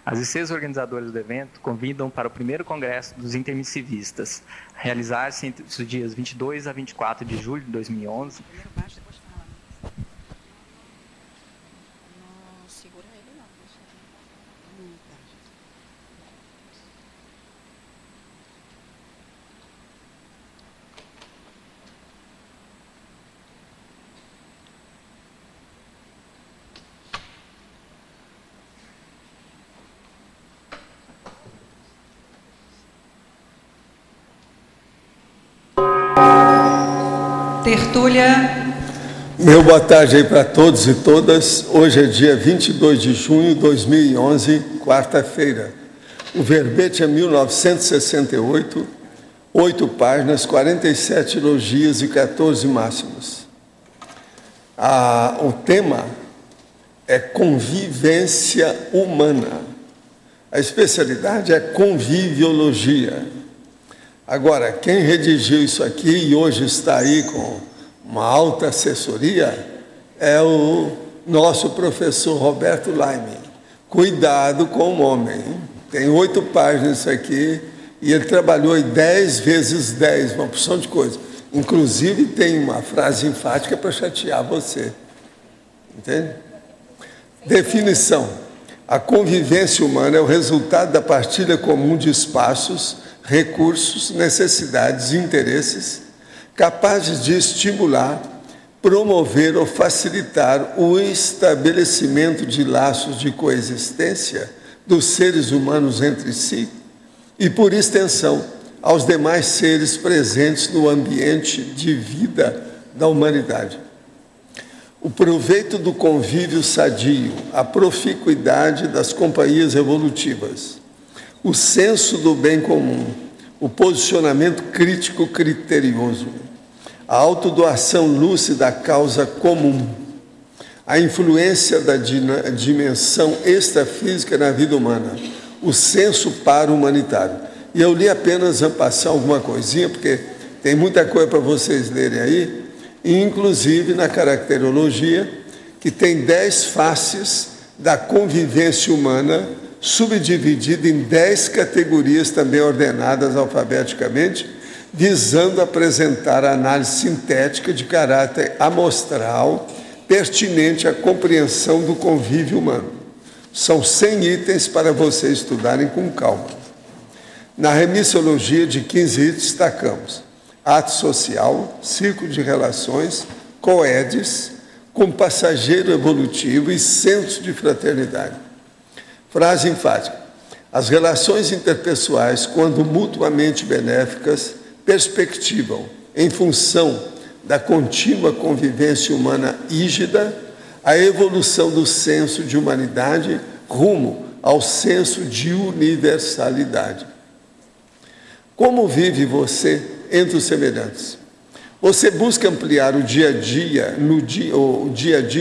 As 16 organizadoras do evento convidam para o primeiro congresso dos intermissivistas, realizar-se entre os dias 22 a 24 de julho de 2011. Tertúlia. Meu boa tarde aí para todos e todas. Hoje é dia 22 de junho de 2011, quarta-feira. O verbete é 1968, 8 páginas, 47 elogios e 14 máximos. O tema é convivência humana. A especialidade é conviviologia. Agora, quem redigiu isso aqui e hoje está aí com uma alta assessoria é o nosso professor Roberto Laime. Cuidado com o homem. Tem 8 páginas isso aqui e ele trabalhou em 10 vezes 10, uma porção de coisa. Inclusive tem uma frase enfática para chatear você. Entende? Definição. A convivência humana é o resultado da partilha comum de espaços, recursos, necessidades e interesses capazes de estimular, promover ou facilitar o estabelecimento de laços de coexistência dos seres humanos entre si e, por extensão, aos demais seres presentes no ambiente de vida da humanidade. O proveito do convívio sadio, a proficuidade das companhias evolutivas, o senso do bem comum, o posicionamento crítico criterioso, a autodoação lúcida à causa comum, a influência da dimensão extrafísica na vida humana, o senso para-humanitário. E eu li apenas en passant alguma coisinha, porque tem muita coisa para vocês lerem aí, e inclusive na caracterologia, que tem 10 faces da convivência humana, subdividida em 10 categorias também ordenadas alfabeticamente, visando apresentar a análise sintética de caráter amostral pertinente à compreensão do convívio humano. São 100 itens para vocês estudarem com calma. Na remissiologia de 15 itens destacamos ato social, círculo de relações, coedes, com passageiro evolutivo e senso de fraternidade. Frase enfática. As relações interpessoais, quando mutuamente benéficas, perspectivam, em função da contínua convivência humana rígida, a evolução do senso de humanidade rumo ao senso de universalidade. Como vive você entre os semelhantes? Você busca ampliar o dia a dia,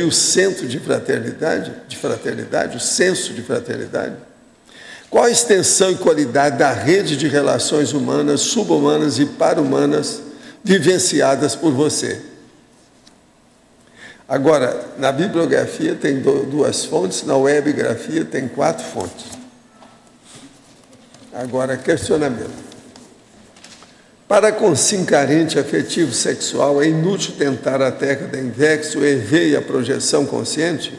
o senso de fraternidade, o senso de fraternidade? Qual a extensão e qualidade da rede de relações humanas, subhumanas e para-humanas vivenciadas por você? Agora, na bibliografia tem 2 fontes, na webgrafia tem 4 fontes. Agora, questionamento. Para consim carente afetivo sexual, é inútil tentar a técnica da Invex, o EV e a projeção consciente?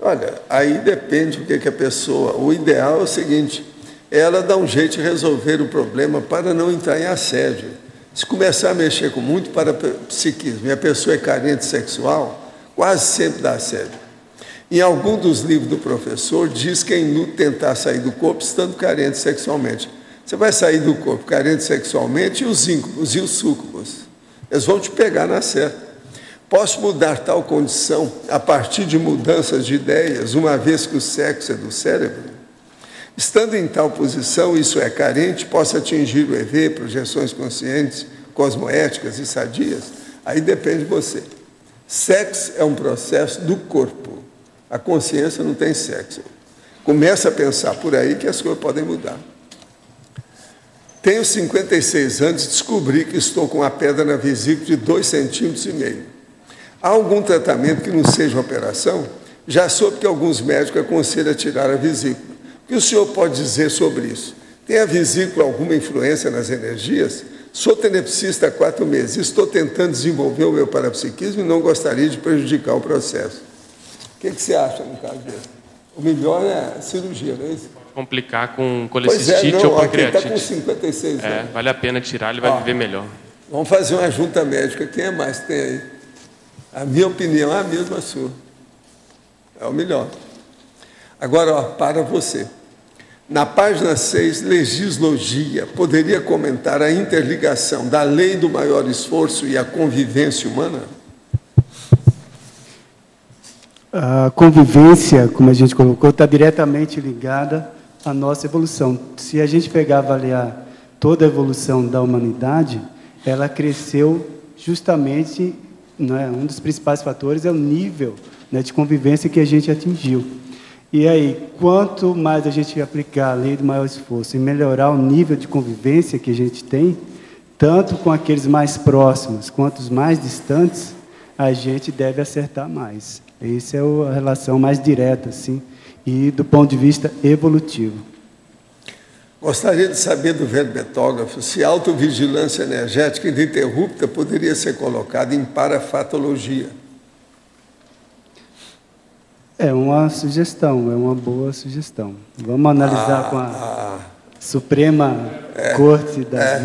Olha, aí depende do que a pessoa... O ideal é o seguinte, ela dá um jeito de resolver o problema para não entrar em assédio. Se começar a mexer com muito parapsiquismo e a pessoa é carente sexual, quase sempre dá assédio. Em algum dos livros do professor, diz que é inútil tentar sair do corpo estando carente sexualmente. Você vai sair do corpo carente sexualmente e os íncubos e os súcubos. Eles vão te pegar na certa. Posso mudar tal condição a partir de mudanças de ideias, uma vez que o sexo é do cérebro? Estando em tal posição, isso é carente, posso atingir o EV, projeções conscientes, cosmoéticas e sadias? Aí depende de você. Sexo é um processo do corpo. A consciência não tem sexo. Começa a pensar por aí que as coisas podem mudar. Tenho 56 anos e descobri que estou com uma pedra na vesícula de 2,5 centímetros. Há algum tratamento que não seja operação? Já soube que alguns médicos aconselham a tirar a vesícula, que o senhor pode dizer sobre isso? Tem a vesícula alguma influência nas energias? Sou tenepsista há 4 meses. Estou tentando desenvolver o meu parapsiquismo e não gostaria de prejudicar o processo. O que você acha no caso desse? O melhor é a cirurgia, não é isso? Complicar com colecistite ou pancreatite. Está com 56 anos. Vale a pena tirar, ele vai viver melhor. Vamos fazer uma junta médica. Quem é mais que tem aí? A minha opinião é a mesma sua. É o melhor. Agora, para você. Na página 6, Legislogia, poderia comentar a interligação da lei do maior esforço e a convivência humana? A convivência, como a gente colocou, está diretamente ligada à nossa evolução. Se a gente pegar avaliar toda a evolução da humanidade, ela cresceu justamente, né, um dos principais fatores é o nível, né, de convivência que a gente atingiu. E aí, quanto mais a gente aplicar a lei do maior esforço e melhorar o nível de convivência que a gente tem, tanto com aqueles mais próximos quanto os mais distantes, a gente deve acertar mais. Essa é a relação mais direta, assim, e do ponto de vista evolutivo. Gostaria de saber do verbetógrafo se a autovigilância energética ininterrupta poderia ser colocada em parafatologia. É uma sugestão, é uma boa sugestão. Vamos analisar com a Suprema Corte da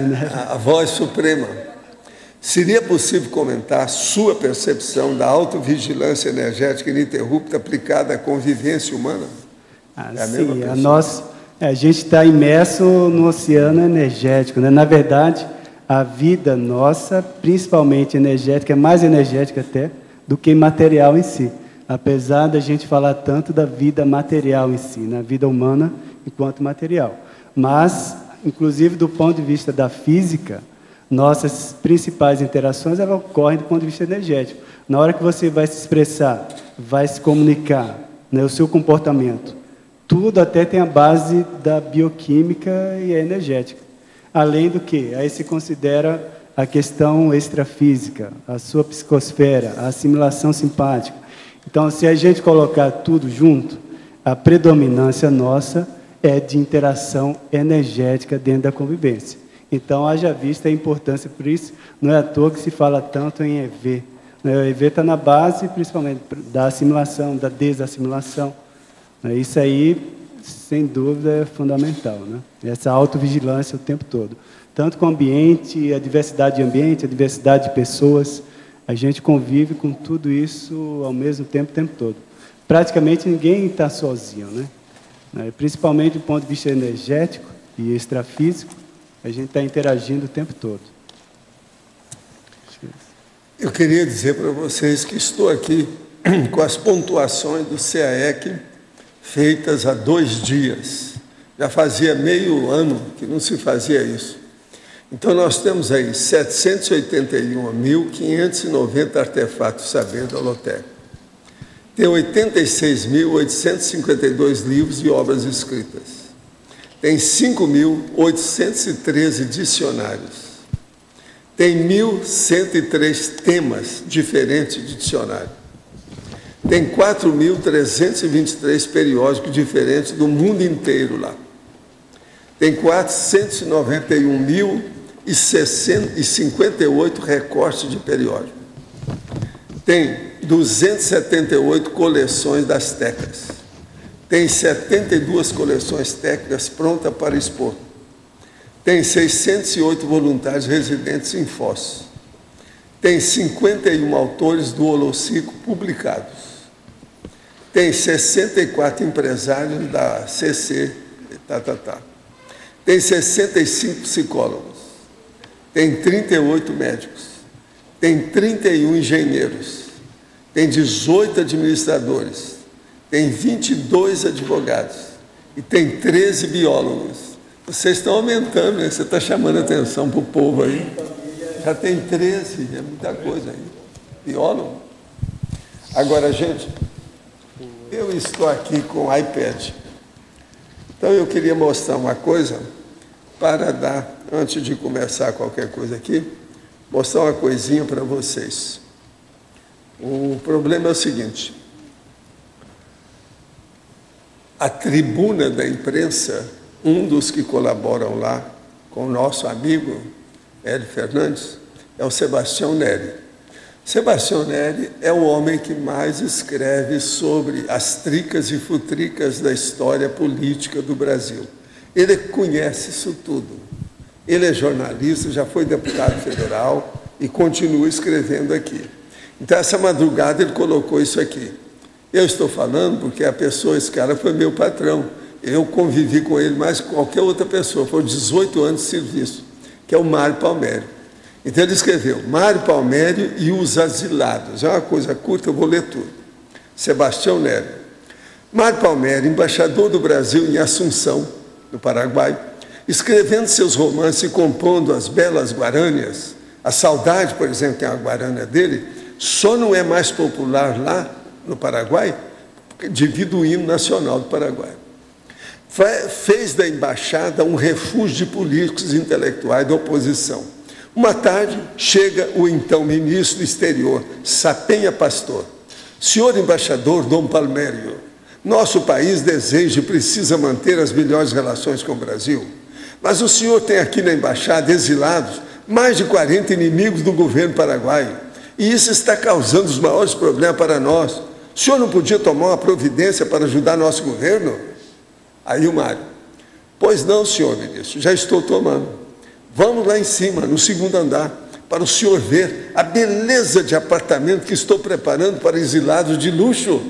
a voz suprema. Seria possível comentar sua percepção da autovigilância energética ininterrupta aplicada à convivência humana? Sim, a gente está imerso no oceano energético, né? Na verdade, a vida nossa, principalmente energética, é mais energética até do que material em si. Apesar da gente falar tanto da vida material em si, na vida humana enquanto material. Mas, inclusive do ponto de vista da física, nossas principais interações elas ocorrem do ponto de vista energético. Na hora que você vai se expressar, vai se comunicar, né, o seu comportamento, tudo até tem a base da bioquímica e energética. Além do que, aí se considera a questão extrafísica, a sua psicosfera, a assimilação simpática. Então, se a gente colocar tudo junto, a predominância nossa é de interação energética dentro da convivência. Então, haja vista a importância, por isso, não é à toa que se fala tanto em EV. O EV está na base, principalmente, da assimilação, da desassimilação. Isso aí, sem dúvida, é fundamental, né? Essa autovigilância o tempo todo. Tanto com o ambiente, a diversidade de ambiente, a diversidade de pessoas. A gente convive com tudo isso ao mesmo tempo, o tempo todo. Praticamente ninguém está sozinho, né? Principalmente do ponto de vista energético e extrafísico, a gente está interagindo o tempo todo. Eu queria dizer para vocês que estou aqui com as pontuações do CAEC feitas há 2 dias. Já fazia meio ano que não se fazia isso. Então, nós temos aí 781.590 artefatos saber da Holoteca. Tem 86.852 livros e obras escritas. Tem 5.813 dicionários. Tem 1.103 temas diferentes de dicionário. Tem 4.323 periódicos diferentes do mundo inteiro lá. Tem 491.058 recortes de periódico. Tem 278 coleções das técnicas. Tem 72 coleções técnicas prontas para expor. Tem 608 voluntários residentes em Foz. Tem 51 autores do Holociclo publicados. Tem 64 empresários da CC, Tem 65 psicólogos. Tem 38 médicos. Tem 31 engenheiros. Tem 18 administradores. Tem 22 advogados. E tem 13 biólogos. Vocês estão aumentando, né? Você está chamando a atenção para o povo aí. Já tem 13, é muita coisa aí. Biólogo. Agora, gente, eu estou aqui com o iPad. Então, eu queria mostrar uma coisa para dar, antes de começar qualquer coisa aqui, mostrar uma coisinha para vocês. O problema é o seguinte. a tribuna da imprensa, um dos que colaboram lá com o nosso amigo Hélio Fernandes, é o Sebastião Neri. Sebastião Neri é o homem que mais escreve sobre as tricas e futricas da história política do Brasil. Ele conhece isso tudo. Ele é jornalista, já foi deputado federal e continua escrevendo aqui. Então, essa madrugada ele colocou isso aqui. Eu estou falando porque a pessoa, esse cara foi meu patrão. Eu convivi com ele mais que qualquer outra pessoa. Foram 18 anos de serviço, que é o Mário Palmério. Então ele escreveu Mário Palmério e os Asilados. É uma coisa curta, eu vou ler tudo. Sebastião Neri. Mário Palmério, embaixador do Brasil em Assunção, no Paraguai, escrevendo seus romances e compondo as belas guarâneas. A Saudade, por exemplo, que é a guarânia dele, só não é mais popular lá no Paraguai devido ao hino nacional do Paraguai. Fez da embaixada um refúgio de políticos e intelectuais da oposição. Uma tarde, chega o então ministro do exterior, Sapenha Pastor. Senhor embaixador Dom Palmério, nosso país deseja e precisa manter as melhores relações com o Brasil. Mas o senhor tem aqui na embaixada, exilados, mais de 40 inimigos do governo paraguaio. E isso está causando os maiores problemas para nós. O senhor não podia tomar uma providência para ajudar nosso governo? Aí o Mário, pois não, senhor ministro, já estou tomando. Vamos lá em cima, no segundo andar, para o senhor ver a beleza de apartamento que estou preparando para exilados de luxo.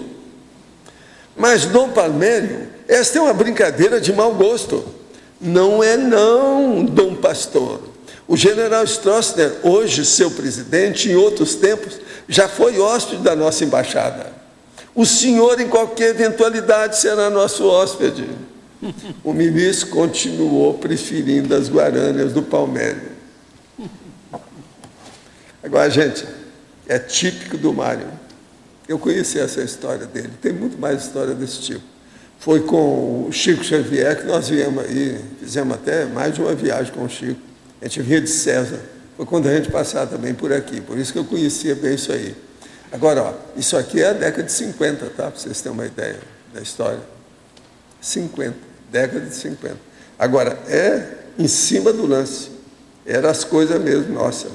Mas, Dom Palmério, esta é uma brincadeira de mau gosto. Não é não, Dom Pastor. O general Stroessner, hoje seu presidente, em outros tempos, já foi hóspede da nossa embaixada. O senhor, em qualquer eventualidade, será nosso hóspede. O ministro continuou preferindo as guarânias do Palmério. Agora, gente, é típico do Mário. Eu conheci essa história dele, tem muito mais história desse tipo. Foi com o Chico Xavier que nós viemos aí, fizemos até mais de uma viagem com o Chico. A gente vinha de César, foi quando a gente passava também por aqui, por isso que eu conhecia bem isso aí. Agora, ó, isso aqui é a década de 50, tá? Para vocês terem uma ideia da história. 50, década de 50. Agora, é em cima do lance. Eram as coisas mesmo, nossa,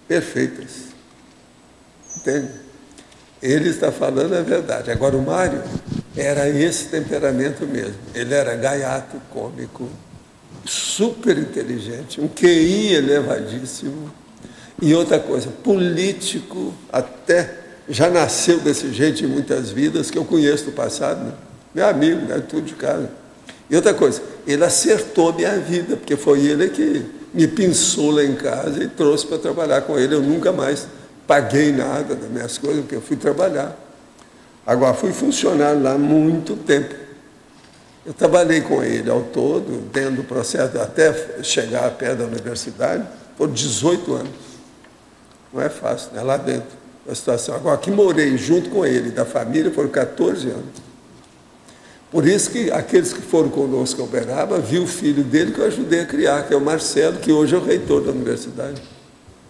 perfeitas. Entende? Ele está falando a verdade. Agora, o Mário era esse temperamento mesmo. Ele era gaiato, cômico, super inteligente, um QI elevadíssimo. E outra coisa, político, até já nasceu desse jeito em muitas vidas, que eu conheço do passado, né? Meu amigo, né? Tudo de casa. E outra coisa, ele acertou a minha vida, porque foi ele que me pinçou lá em casa e trouxe para trabalhar com ele. Eu nunca mais paguei nada das minhas coisas, porque eu fui trabalhar. Agora, fui funcionário lá há muito tempo. Eu trabalhei com ele ao todo, dentro do processo, até chegar perto da universidade, por 18 anos. Não é fácil, né? Lá dentro da situação. Agora, que morei junto com ele, da família, foram 14 anos. Por isso que aqueles que foram conosco ao Uberaba, viu o filho dele que eu ajudei a criar, que é o Marcelo, que hoje é o reitor da universidade.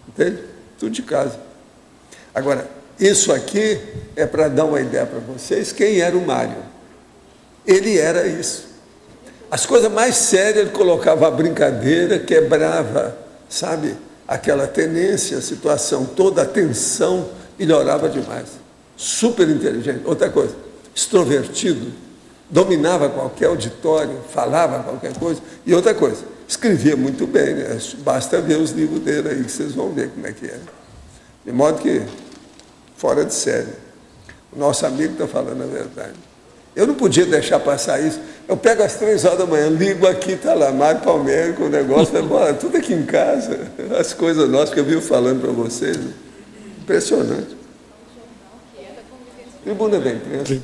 Entende? Tudo de casa. Agora, isso aqui é para dar uma ideia para vocês, quem era o Mário. Ele era isso. As coisas mais sérias, ele colocava a brincadeira, quebrava, sabe? Aquela tenência, a situação, toda a tensão, melhorava demais. Super inteligente. Outra coisa, extrovertido, dominava qualquer auditório, falava qualquer coisa. E outra coisa, escrevia muito bem, né? Basta ver os livros dele aí, que vocês vão ver como é que é. De modo que, fora de série. O nosso amigo está falando a verdade. Eu não podia deixar passar isso. Eu pego às 3 horas da manhã, ligo aqui, está lá, Mário Palmério com o negócio, tudo aqui em casa, as coisas nossas que eu vivo falando para vocês. Impressionante. Tribuna da Imprensa.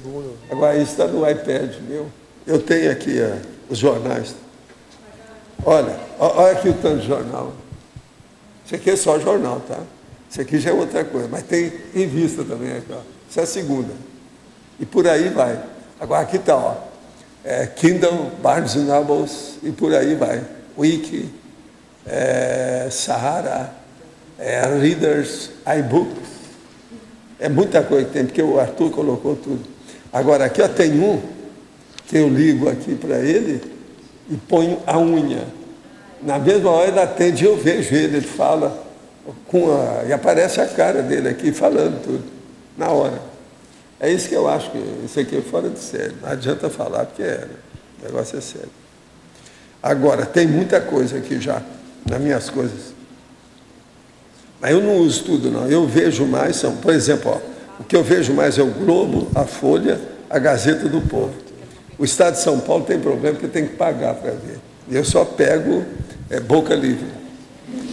Agora, isso está no iPad meu. Eu tenho aqui os jornais. Olha aqui o tanto de jornal. Isso aqui é só jornal, tá? Isso aqui já é outra coisa, mas tem revista também aqui, ó. Isso é a segunda. E por aí vai. Agora aqui está, ó. Kindle, Barnes & Nobles, e por aí vai. Wiki, Sahara, Readers, iBooks. É muita coisa que tem, porque o Arthur colocou tudo. Agora aqui, ó, tem um que eu ligo aqui para ele e ponho a unha. Na mesma hora ele atende, eu vejo ele fala, e aparece a cara dele aqui falando tudo, na hora. É isso que eu acho, que isso aqui é fora de série. Não adianta falar, porque o negócio é sério. Agora, tem muita coisa aqui já, nas minhas coisas. Mas eu não uso tudo, não. Eu vejo mais, por exemplo, o que eu vejo mais é o Globo, a Folha, a Gazeta do Povo. O Estado de São Paulo tem problema porque tem que pagar para ver. E eu só pego boca livre,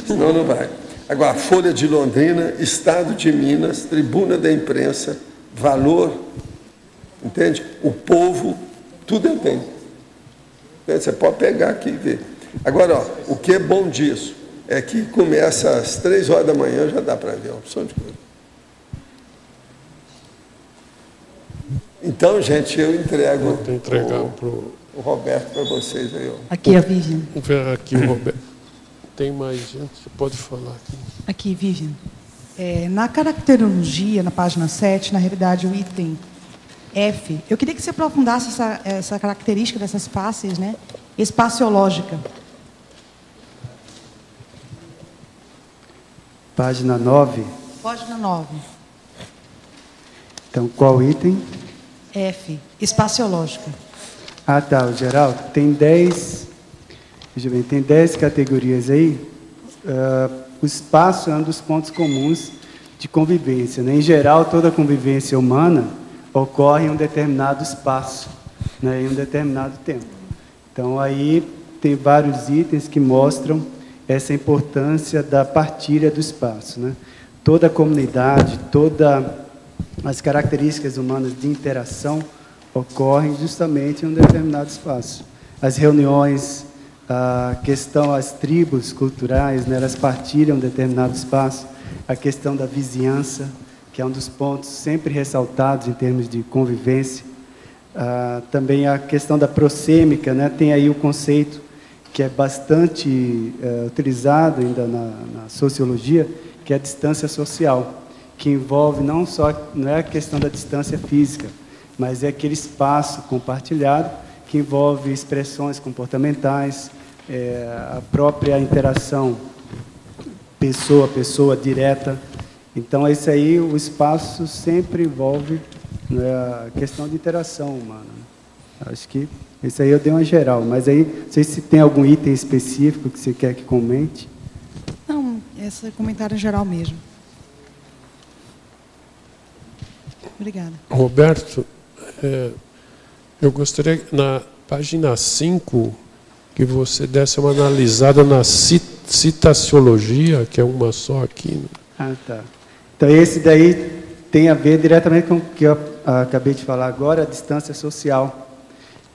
senão não vai. Agora, a Folha de Londrina, Estado de Minas, Tribuna da Imprensa, Valor, entende? O Povo, tudo eu tenho. Você pode pegar aqui e ver. Agora, o que é bom disso é que começa às 3 horas da manhã, já dá para ver uma opção de coisa. Então, gente, eu entrego o Roberto para vocês aí. Aqui a Vivian. Aqui o Roberto. Tem mais gente? Você pode falar aqui. Aqui, Vivian. Na caracterologia, na página 7, na realidade, o item F, eu queria que você aprofundasse essa característica dessas faces, né? Espaciológica. Página 9. Página 9. Então, qual item? F, espaciológica. Ah, tá, o Geraldo. Tem 10, veja bem, tem 10 categorias aí. O espaço é um dos pontos comuns de convivência, né? Em geral, toda convivência humana ocorre em um determinado espaço, né? Em um determinado tempo. Então, aí tem vários itens que mostram essa importância da partilha do espaço, né? Toda a comunidade, todas as características humanas de interação ocorrem justamente em um determinado espaço. As reuniões, as tribos culturais, né, elas partilham um determinado espaço. A questão da vizinhança, que é um dos pontos sempre ressaltados em termos de convivência. Também a questão da proxêmica, né, tem aí o conceito que é bastante utilizado ainda na sociologia, que é a distância social, que envolve não é a questão da distância física, mas é aquele espaço compartilhado que envolve expressões comportamentais, a própria interação pessoa a pessoa direta. Então, esse aí, o espaço sempre envolve, né, a questão de interação humana. Acho que esse aí eu dei uma geral, mas aí, não sei se tem algum item específico que você quer que comente. Não, esse é comentário geral mesmo. Obrigada. Roberto, eu gostaria, na página 5, que você desse uma analisada na citaciologia, que é uma só aqui. Né? Ah, tá. Então, esse daí tem a ver diretamente com o que eu acabei de falar agora, a distância social.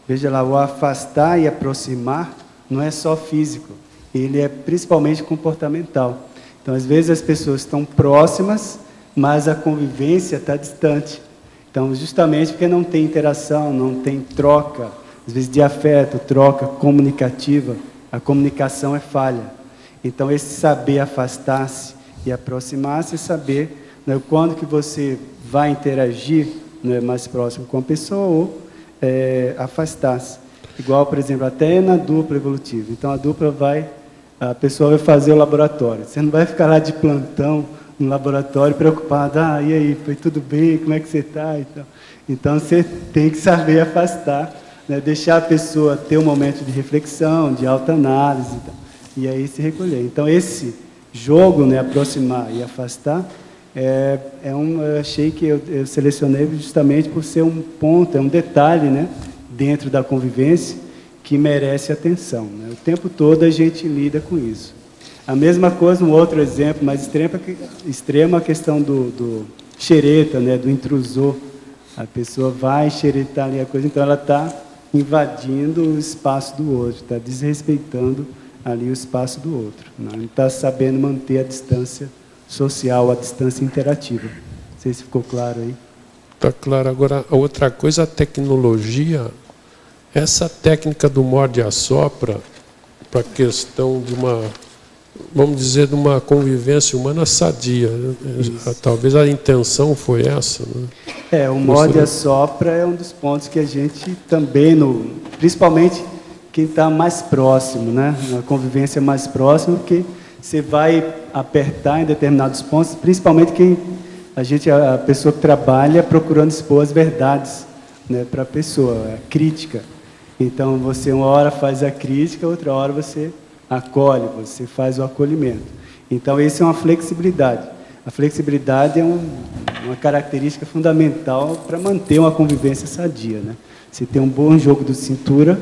Veja lá, o afastar e aproximar não é só físico, ele é principalmente comportamental. Então, às vezes, as pessoas estão próximas, mas a convivência está distante. Então, justamente porque não tem interação, não tem troca, às vezes de afeto, troca comunicativa, a comunicação é falha. Então, esse saber afastar-se e aproximar-se é saber, né, quando que você vai interagir, né, mais próximo com a pessoa ou afastar-se. Igual, por exemplo, até na dupla evolutiva. Então, a pessoa vai fazer o laboratório. Você não vai ficar lá de plantão no laboratório preocupado, e aí, foi tudo bem, como é que você está? Então, você tem que saber afastar, né, deixar a pessoa ter um momento de reflexão, de autoanálise, e aí se recolher. Então, esse jogo, né, aproximar e afastar, eu achei que eu selecionei justamente por ser um ponto, um detalhe, né, dentro da convivência que merece atenção. Né? O tempo todo a gente lida com isso. A mesma coisa, um outro exemplo mais extremo, a questão do xereta, né, do intrusor. A pessoa vai xeretar ali a coisa, então ela está invadindo o espaço do outro, está desrespeitando ali o espaço do outro. Não está sabendo manter a distância social, a distância interativa. Não sei se ficou claro aí. Está claro. Agora, a outra coisa, a tecnologia, essa técnica do morde-a-sopra, para a questão de vamos dizer, de uma convivência humana sadia. Talvez a intenção foi essa, né? O morde e assopra é um dos pontos que a gente também, principalmente quem está mais próximo, né? Na convivência mais próxima, porque você vai apertar em determinados pontos, principalmente a pessoa que trabalha procurando expor as verdades, né, para a pessoa, a crítica. Então, você uma hora faz a crítica, outra hora você acolhe, você faz o acolhimento. Então, isso é uma flexibilidade. A flexibilidade é uma característica fundamental para manter uma convivência sadia, né? Você tem um bom jogo de cintura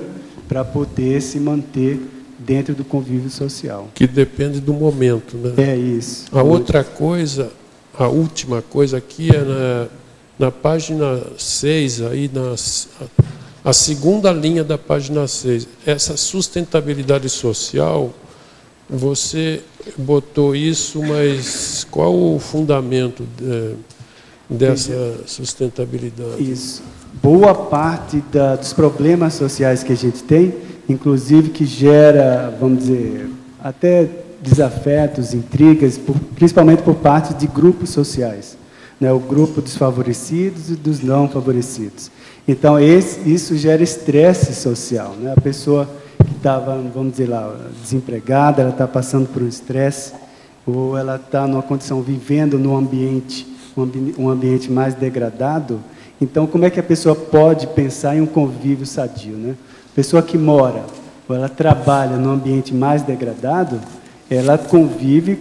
para poder se manter dentro do convívio social. Que depende do momento, né? É isso. A outra coisa, a última coisa aqui é na página 6, aí a segunda linha da página 6, essa sustentabilidade social, você botou isso, mas qual o fundamento dessa sustentabilidade? Isso. Boa parte dos problemas sociais que a gente tem, inclusive que gera, vamos dizer, até desafetos, intrigas, principalmente por parte de grupos sociais, né? O grupo dos favorecidos e dos não favorecidos. Então, isso gera estresse social, né? A pessoa que estava, vamos dizer lá, desempregada, ela está passando por um estresse, ou ela está numa condição, vivendo num ambiente, um ambiente mais degradado. Então, como é que a pessoa pode pensar em um convívio sadio, né? A pessoa que mora, ou ela trabalha num ambiente mais degradado, ela convive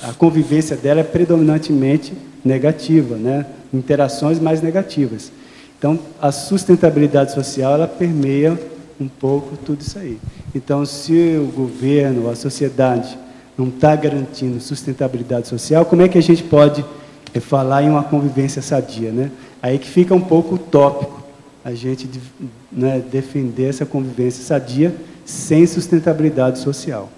a convivência dela é predominantemente negativa, né? Interações mais negativas. Então, a sustentabilidade social, ela permeia um pouco tudo isso aí. Então, se o governo, a sociedade, não está garantindo sustentabilidade social, como é que a gente pode falar em uma convivência sadia, né? Aí que fica um pouco utópico a gente, né, defender essa convivência sadia sem sustentabilidade social,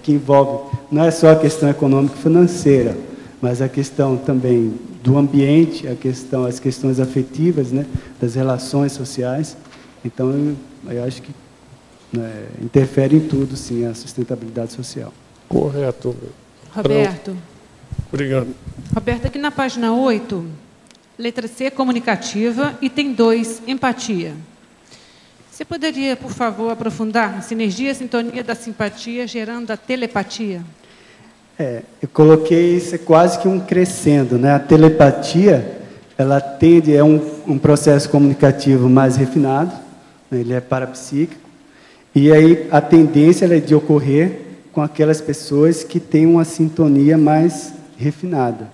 que envolve, não é só a questão econômica e financeira, mas a questão também do ambiente, as questões afetivas, né, das relações sociais. Então, eu acho que, né, interfere em tudo, sim, a sustentabilidade social. Correto. Roberto. Obrigado. Roberto, aqui na página 8, letra C, comunicativa, item 2, empatia. Você poderia, por favor, aprofundar a sinergia e sintonia da simpatia gerando a telepatia? Eu coloquei isso quase que um crescendo, né? A telepatia, ela é um processo comunicativo mais refinado, né? Ele é parapsíquico, e aí a tendência é de ocorrer com aquelas pessoas que têm uma sintonia mais refinada.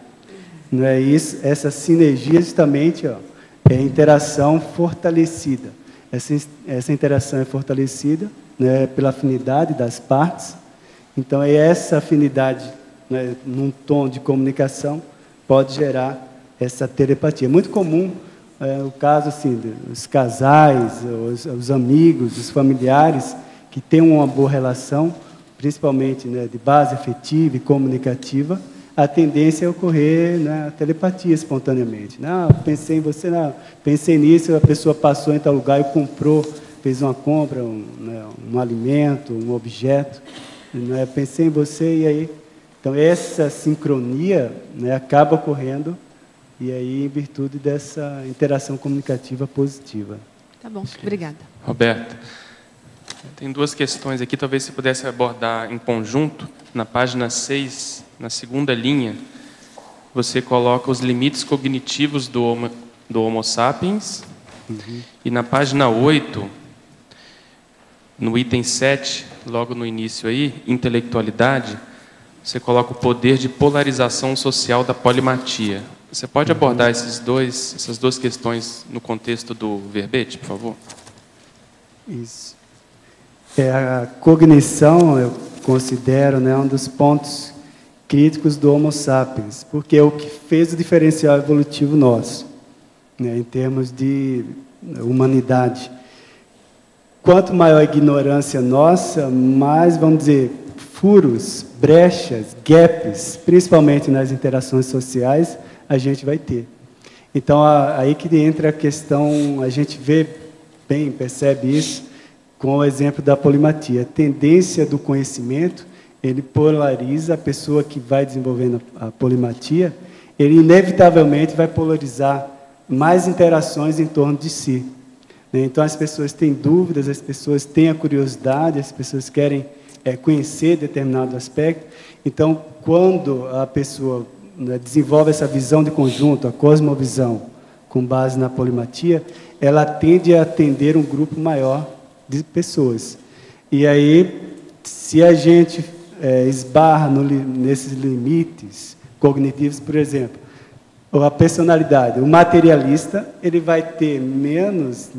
Não é isso? Essa sinergia, justamente, é interação fortalecida. Essa interação é fortalecida, né, pela afinidade das partes. Então, essa afinidade, né, num tom de comunicação, pode gerar essa telepatia. É muito comum o caso assim, dos casais, os amigos, os familiares, que têm uma boa relação, principalmente, né, de base afetiva e comunicativa, a tendência é ocorrer, né, a telepatia espontaneamente. Não, pensei em você, não, pensei nisso, a pessoa passou em tal lugar e comprou, fez uma compra, um alimento, um objeto, né, pensei em você e aí... Então, essa sincronia, né, acaba ocorrendo, e aí, em virtude dessa interação comunicativa positiva. Tá bom, obrigada. Roberto, tem duas questões aqui, talvez você pudesse abordar em conjunto. Na página 6, na segunda linha, você coloca os limites cognitivos do Homo sapiens. Uhum. E na página 8, no item 7, logo no início aí, intelectualidade, você coloca o poder de polarização social da polimatia. Você pode abordar essas duas questões no contexto do verbete, por favor? Isso. A cognição, eu considero, né, um dos pontos críticos do Homo sapiens, porque é o que fez o diferencial evolutivo nosso, né, em termos de humanidade. Quanto maior a ignorância nossa, mais, vamos dizer, furos, brechas, gaps, principalmente nas interações sociais, a gente vai ter. Então, aí que entra a questão, a gente vê bem, percebe isso, com o exemplo da polimatia. A tendência do conhecimento, ele polariza a pessoa que vai desenvolvendo a polimatia, ele inevitavelmente vai polarizar mais interações em torno de si. Então, as pessoas têm dúvidas, as pessoas têm a curiosidade, as pessoas querem conhecer determinado aspecto. Então, quando a pessoa desenvolve essa visão de conjunto, a cosmovisão, com base na polimatia, ela tende a atender um grupo maior de pessoas. E aí, se a gente esbarra nesses limites cognitivos, por exemplo, a personalidade, o materialista, ele vai ter menos,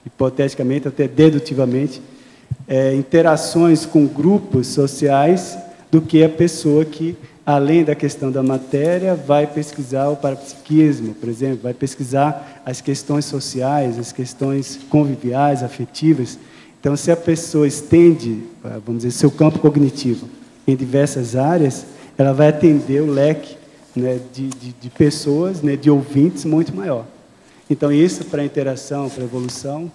hipoteticamente, até dedutivamente, interações com grupos sociais do que a pessoa que, além da questão da matéria, vai pesquisar o parapsiquismo, por exemplo, vai pesquisar as questões sociais, as questões conviviais, afetivas. Então, se a pessoa estende, vamos dizer, seu campo cognitivo em diversas áreas, ela vai atender o leque de pessoas, de ouvintes muito maior. Então, isso para a interação, para a evolução,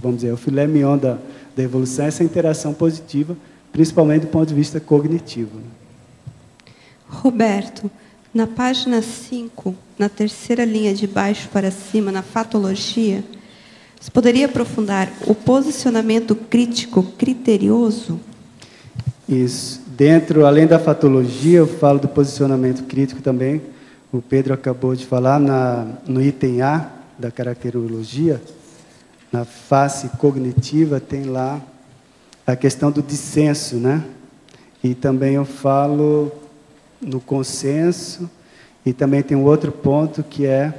vamos dizer, o filé mignon da evolução é essa interação positiva, principalmente do ponto de vista cognitivo. Roberto, na página 5, na terceira linha de baixo para cima, na fatologia, você poderia aprofundar o posicionamento crítico criterioso? Isso. Além da fatologia, eu falo do posicionamento crítico também. O Pedro acabou de falar no item A da caracterologia, na face cognitiva, tem lá a questão do dissenso, E também eu falo no consenso, e também tem um outro ponto que é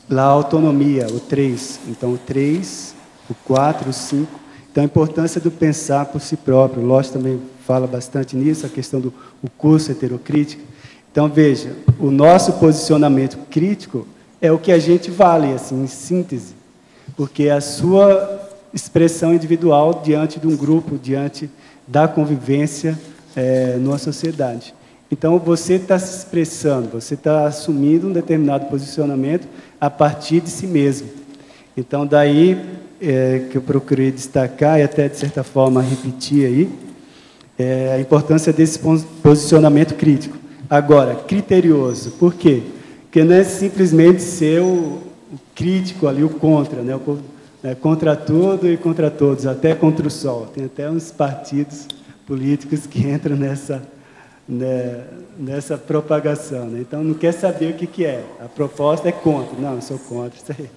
lá a autonomia, o 3. Então, o 3, o 4, o 5. Então, a importância do pensar por si próprio. O Loss também fala bastante nisso, a questão do curso heterocrítico. Então, veja, o nosso posicionamento crítico é o que a gente vale, assim, em síntese, porque é a sua expressão individual diante de um grupo, diante da convivência numa sociedade. Então, você está se expressando, você está assumindo um determinado posicionamento a partir de si mesmo. Então, daí que eu procurei destacar e até, de certa forma, repetir aí, a importância desse posicionamento crítico. Agora, criterioso. Por quê? Porque não é simplesmente ser o crítico ali, o contra, contra tudo e contra todos, até contra o sol. Tem até uns partidos políticos que entram nessa propagação. Então, não quer saber o que é. A proposta é contra. Não, eu sou contra isso aí.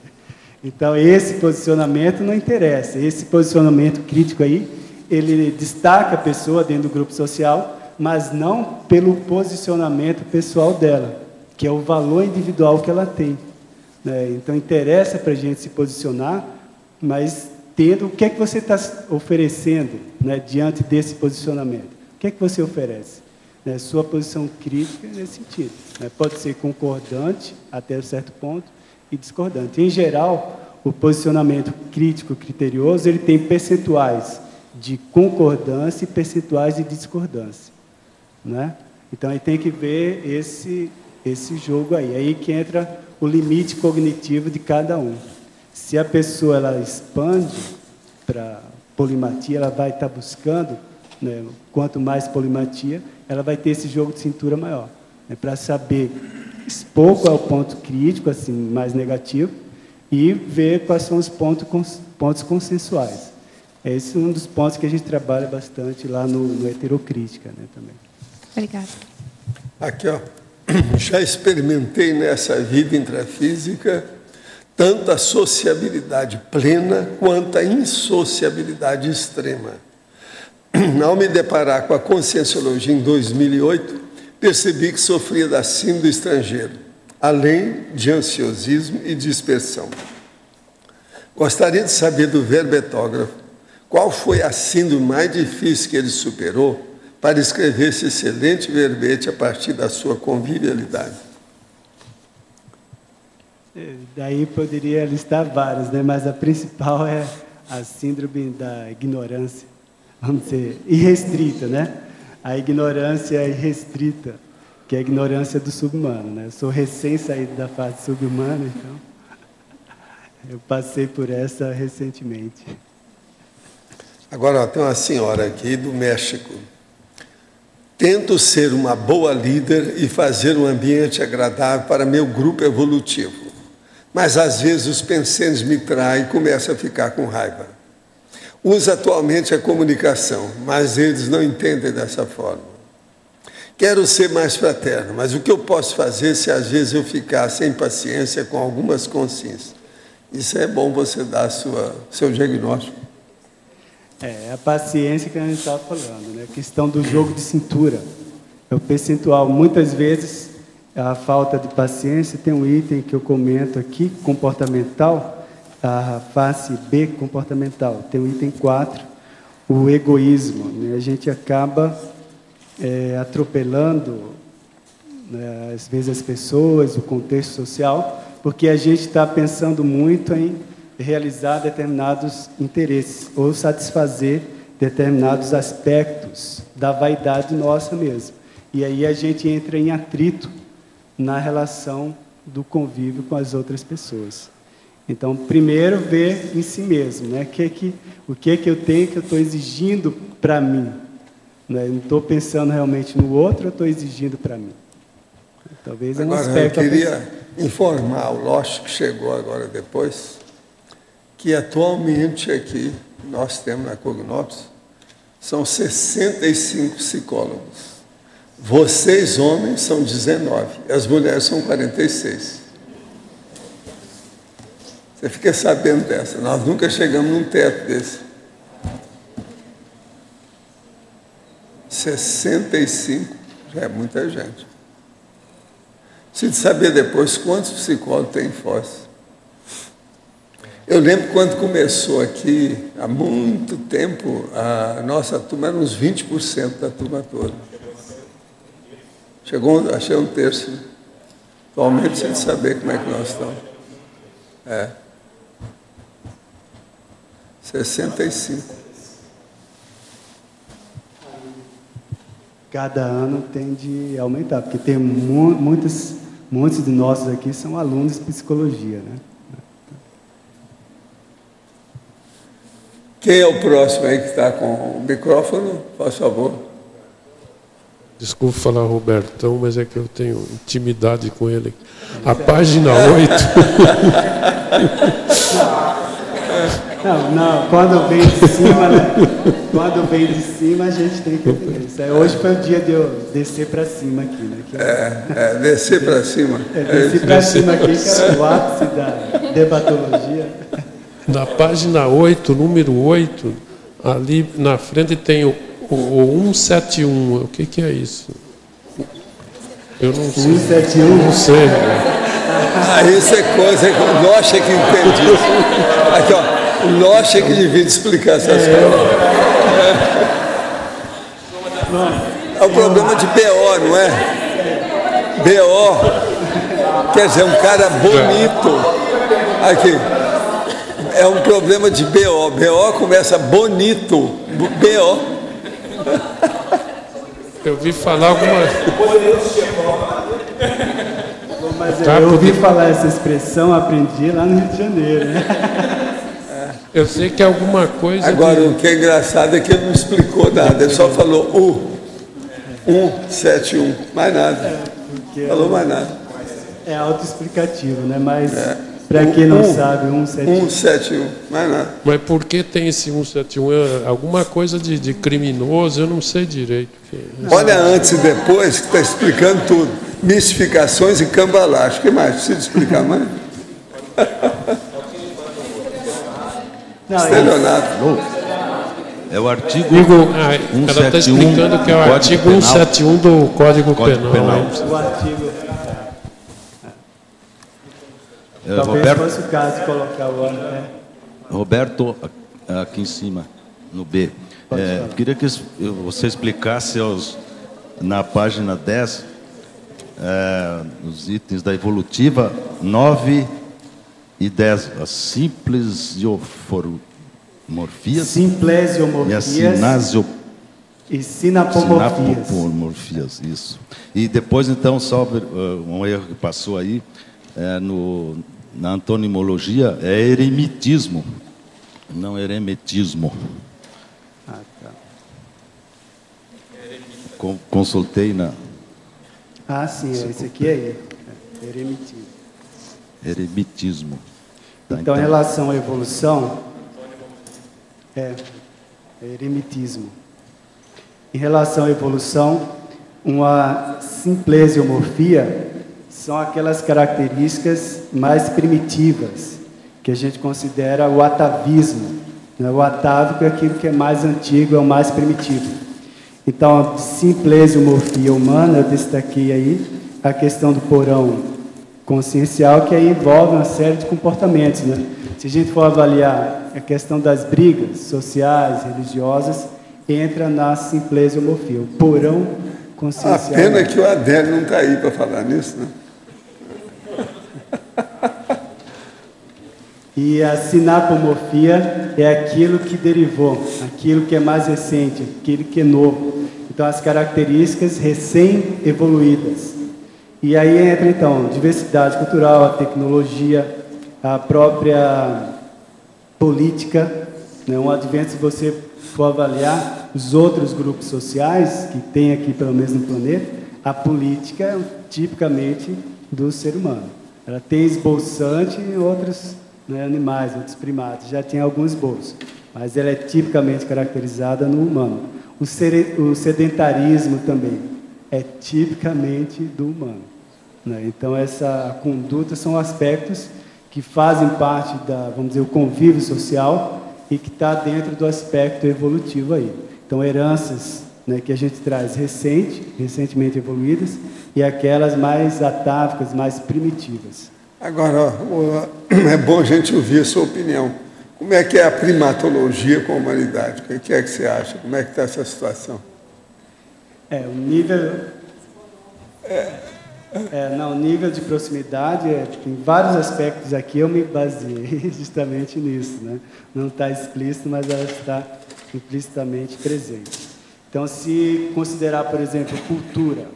Então, esse posicionamento não interessa. Esse posicionamento crítico aí, ele destaca a pessoa dentro do grupo social, mas não pelo posicionamento pessoal dela, que é o valor individual que ela tem. Então, interessa para a gente se posicionar, mas tendo o que é que você está oferecendo diante desse posicionamento. O que é que você oferece? Sua posição crítica nesse sentido. Pode ser concordante até certo ponto e discordante. Em geral, o posicionamento crítico criterioso ele tem percentuais de concordância e percentuais de discordância. Então, aí tem que ver esse jogo aí. Aí que entra o limite cognitivo de cada um. Se a pessoa ela expande para polimatia, ela vai estar buscando, quanto mais polimatia, ela vai ter esse jogo de cintura maior. Para saber expor qual é o ponto crítico, assim, mais negativo, e ver quais são os pontos consensuais. Esse é um dos pontos que a gente trabalha bastante lá no heterocrítica, também. Obrigada. Aqui, já experimentei nessa vida intrafísica tanto a sociabilidade plena quanto a insociabilidade extrema. Ao me deparar com a Conscienciologia em 2008, percebi que sofria da síndrome do estrangeiro, além de ansiosismo e dispersão. Gostaria de saber do verbetógrafo qual foi a síndrome mais difícil que ele superou para escrever esse excelente verbete a partir da sua convivialidade. Daí poderia listar várias, mas a principal é a síndrome da ignorância, vamos dizer, irrestrita, A ignorância irrestrita, que é a ignorância do subhumano, Eu sou recém saído da fase subhumana, então eu passei por essa recentemente. Agora, tem uma senhora aqui do México. Tento ser uma boa líder e fazer um ambiente agradável para meu grupo evolutivo. Mas, às vezes, os pensamentos me traem e começo a ficar com raiva. Uso atualmente a comunicação, mas eles não entendem dessa forma. Quero ser mais fraterno, mas o que eu posso fazer se, às vezes, eu ficar sem paciência com algumas consciências? Isso é bom você dar seu diagnóstico. A paciência que a gente estava falando, né? A questão do jogo de cintura. É o percentual. Muitas vezes, a falta de paciência, tem um item que eu comento aqui, comportamental, a face B comportamental. Tem o item 4, o egoísmo. Né? A gente acaba atropelando, né, às vezes, as pessoas, o contexto social, porque a gente está pensando muito em realizar determinados interesses ou satisfazer determinados aspectos da vaidade nossa mesmo. E aí a gente entra em atrito na relação do convívio com as outras pessoas. Então, primeiro, ver em si mesmo, né? O que eu tenho que eu estou exigindo para mim. Né? Eu não estou pensando realmente no outro, eu estou exigindo para mim. Talvez é um aspecto... Eu queria informar o Loche, que chegou agora depois, que atualmente aqui, nós temos na Cognops, são 65 psicólogos. Vocês, homens, são 19, as mulheres são 46. Você fica sabendo dessa, nós nunca chegamos num teto desse. 65 já é muita gente. Preciso saber depois quantos psicólogos tem em Foz. Eu lembro quando começou aqui, há muito tempo, a nossa turma era uns 20% da turma toda. Achei um terço. Né? Atualmente, sem saber como é que nós estamos. 65. Cada ano tende a aumentar, porque tem muitos de nós aqui são alunos de psicologia, né? Quem é o próximo aí que está com o microfone? Por favor. Desculpa falar Robertão, mas é que eu tenho intimidade com ele. A página 8. Não, quando vem de cima, né? Quando vem de cima, a gente tem que entender isso. Hoje foi o dia de eu descer para cima aqui, né? Descer para cima. Descer para cima aqui, que é o ápice da debatologia. Na página 8, número 8, ali na frente tem o 171. O que é isso? Eu não sei. 171? Não sei. Isso é coisa que o Loche é que entende isso. Aqui, ó. O Loche é que devia explicar essas coisas. É o problema de BO, não é? BO. Quer dizer, um cara bonito. Aqui. É um problema de BO. BO começa bonito. BO. Eu ouvi falar alguma... Mas eu ouvi falar essa expressão, aprendi lá no Rio de Janeiro. Né? Eu sei que é alguma coisa... Agora, o que é engraçado é que ele não explicou nada. Ele só falou 171. Mais nada. Falou mais nada. É autoexplicativo, né? Mas... Para quem não sabe, 171. 171, mais nada. Mas por que tem esse 171? É alguma coisa de criminoso, eu não sei direito. Olha antes e depois, que está explicando tudo. Mistificações e cambalagem. O que mais? Precisa explicar mais? Estelionato. É o artigo 171. Ela está explicando que é o artigo 171 do Código Penal. O artigo... Talvez Roberto, fosse o caso de colocar o ano, né? Roberto, aqui em cima, no B. Queria que você explicasse na página 10, os itens da evolutiva 9 e 10, as simplesiomorfias e sinapomorfias. Sinapomorfias, isso. E depois, então, só um erro que passou aí, na antonimologia, é eremitismo, não eremetismo. Ah, tá. Consultei na... Ah, sim, esse aqui é eremitismo. Eremitismo. Tá, então, em relação à evolução, eremitismo. Em relação à evolução, uma simplesiomorfia são aquelas características mais primitivas, que a gente considera o atavismo. O atávico é aquilo que é mais antigo, é o mais primitivo. Então, simplesiomorfia humana, eu destaquei aí a questão do porão consciencial, que aí envolve uma série de comportamentos, né? Se a gente for avaliar a questão das brigas sociais, religiosas, entra na simplesiomorfia, o porão consciencial. A pena é que o Adélio não está aí para falar nisso, né? E a sinapomorfia é aquilo que derivou, aquilo que é mais recente, aquilo que é novo. Então, as características recém-evoluídas. E aí entra, então, diversidade cultural, a tecnologia, a própria política, né? Um advento, se você for avaliar os outros grupos sociais que tem aqui, pelo menos no planeta, a política é tipicamente do ser humano. Ela tem esboçante em outros, né, animais, outros primatas, já tem alguns esboços, mas ela é tipicamente caracterizada no humano. O sedentarismo também é tipicamente do humano, né? Então, essa conduta são aspectos que fazem parte da, vamos dizer, o convívio social e que está dentro do aspecto evolutivo aí. Então, heranças, né, que a gente traz recentemente evoluídas, e aquelas mais atávicas, mais primitivas. Agora, é bom a gente ouvir a sua opinião. Como é que é a primatologia com a humanidade? O que é que você acha? Como é que está essa situação? O nível... o nível de proximidade, tem vários aspectos aqui, eu me baseei justamente nisso, né? Não está explícito, mas ela está implicitamente presente. Então, se considerar, por exemplo, cultura,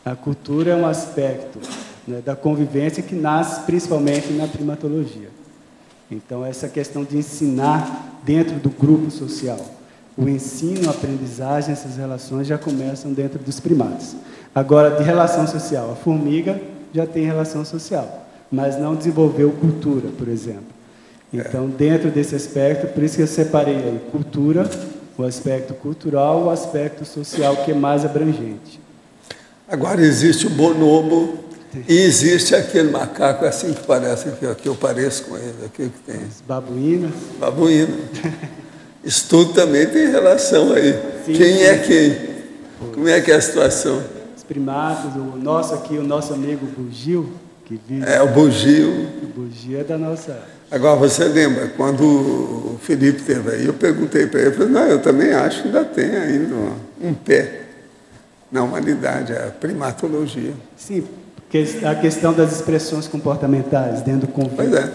a cultura é um aspecto, né, da convivência que nasce principalmente na primatologia. Então, essa questão de ensinar dentro do grupo social. O ensino, a aprendizagem, essas relações já começam dentro dos primatas. Agora, de relação social, a formiga já tem relação social, mas não desenvolveu cultura, por exemplo. Então, dentro desse aspecto, por isso que eu separei aí cultura, o aspecto cultural, o aspecto social, que é mais abrangente. Agora, existe o bonobo e existe aquele macaco assim que parece que eu pareço com ele, aquele que tem. As babuínas. Babuína. Isso tudo também tem relação aí. Sim, quem é quem? Como é que é a situação? Os primatas, o nosso amigo bugio, que vive... o bugio. O bugio é da nossa... Agora, você lembra, quando o Felipe esteve aí, eu perguntei para ele, eu falei, não, eu também acho que ainda tem ainda um pé na humanidade, a primatologia. Sim, porque a questão das expressões comportamentais dentro do convívio. Pois é.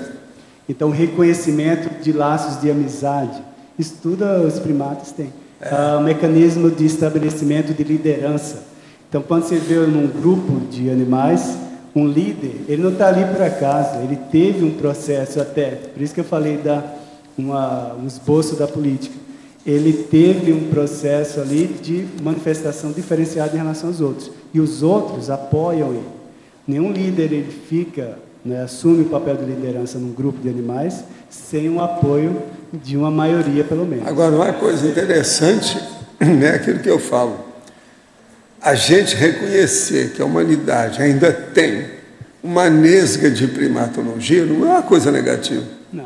Então, o reconhecimento de laços de amizade, isso tudo os primatas têm. O mecanismo de estabelecimento de liderança. Então, quando você vê num grupo de animais, um líder, ele não está ali por acaso, ele teve um processo até, por isso que eu falei um esboço da política. Ele teve um processo ali de manifestação diferenciada em relação aos outros. E os outros apoiam ele. Nenhum líder ele fica, né, assume o papel de liderança num grupo de animais sem o apoio de uma maioria, pelo menos. Agora, uma coisa interessante, né, aquilo que eu falo. A gente reconhecer que a humanidade ainda tem uma nesga de primatologia não é uma coisa negativa. Não,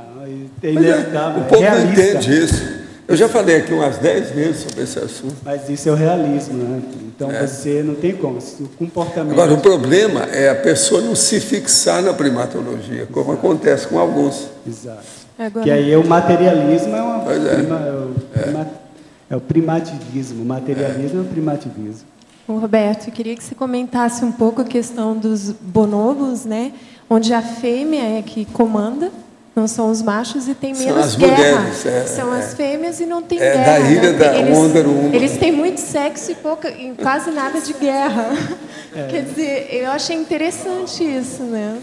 é inevitável. O povo não entende isso. Eu já falei aqui umas 10 vezes sobre esse assunto. Mas isso é o realismo, né? Então você não tem como. O comportamento... Agora, o problema é a pessoa não se fixar na primatologia, como acontece com alguns. Exato. Agora... Que aí o materialismo é o primativismo. O materialismo é o primativismo. Roberto, eu queria que você comentasse um pouco a questão dos bonobos, né? Onde a fêmea é que comanda, não são os machos, e tem menos guerra. Mulheres, são as fêmeas e não tem guerra. Da ilha da Wonder Woman. Eles têm muito sexo e quase nada de guerra. Quer dizer, eu achei interessante isso, né?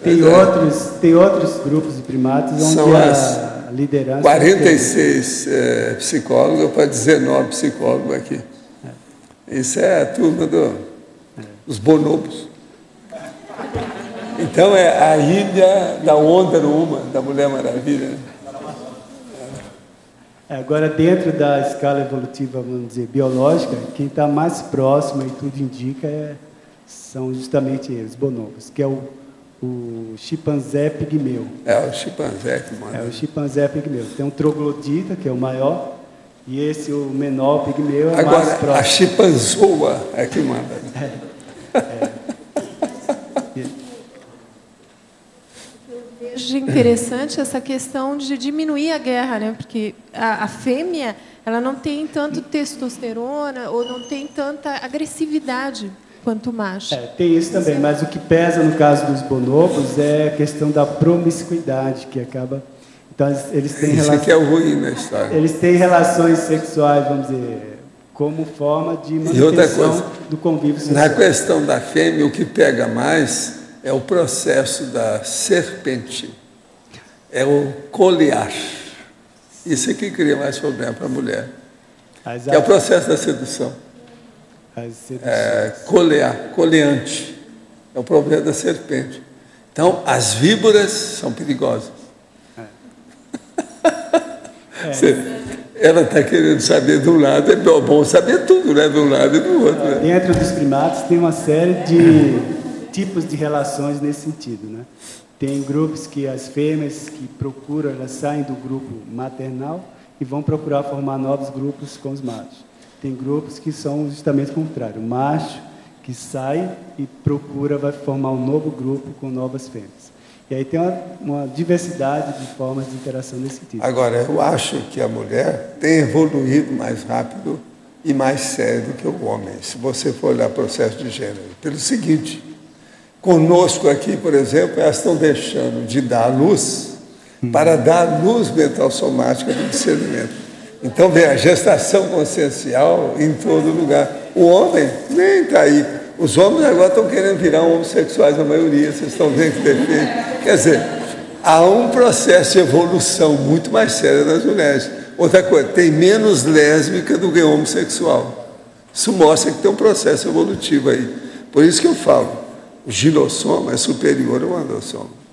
Tem outros grupos de primatas onde a liderança... 46 psicólogos para 19 psicólogos aqui. Isso é a turma dos bonobos. Então é a ilha da Wonder Woman, da Mulher Maravilha. Agora, dentro da escala evolutiva, vamos dizer, biológica, quem está mais próximo, e tudo indica, são justamente eles, bonobos, que é o chimpanzé pigmeu. É o chimpanzé que manda. É o chimpanzé pigmeu. Tem um troglodita, que é o maior, e esse, o menor pigmeu, é o mais próximo. Agora, a chimpanzoa é que manda. Eu vejo interessante essa questão de diminuir a guerra, né? Porque a fêmea, ela não tem tanto testosterona ou não tem tanta agressividade quanto o macho. Tem isso também, mas o que pesa no caso dos bonobos é a questão da promiscuidade, que acaba... Então, eles têm isso aqui é o ruim na história. Eles têm relações sexuais, vamos dizer, como forma de manutenção do convívio social. Na questão da fêmea, o que pega mais é o processo da serpente. É o colear. Isso é que cria mais problema para a mulher. Que é o processo da sedução. Coleante. É o problema da serpente. Então, as víboras são perigosas. Ela está querendo saber de um lado, é bom saber tudo, né? De um lado e do outro. Né? Dentro dos primatas tem uma série de tipos de relações nesse sentido, né? Tem grupos que as fêmeas que procuram, elas saem do grupo maternal e vão procurar formar novos grupos com os machos. Tem grupos que são justamente o contrário, o macho que sai e procura, vai formar um novo grupo com novas fêmeas. E aí tem uma diversidade de formas de interação nesse sentido. Agora, eu acho que a mulher tem evoluído mais rápido e mais sério do que o homem, se você for olhar o processo de gênero. Pelo seguinte, conosco aqui, por exemplo, elas estão deixando de dar luz para dar luz mental somática do discernimento. Então, vem a gestação consciencial em todo lugar. O homem nem está aí. Os homens agora estão querendo virar homossexuais, a maioria, vocês estão vendo que defende. Quer dizer, há um processo de evolução muito mais sério nas mulheres. Outra coisa, tem menos lésbica do que homossexual. Isso mostra que tem um processo evolutivo aí. Por isso que eu falo, o gilossoma é superior ao andossoma.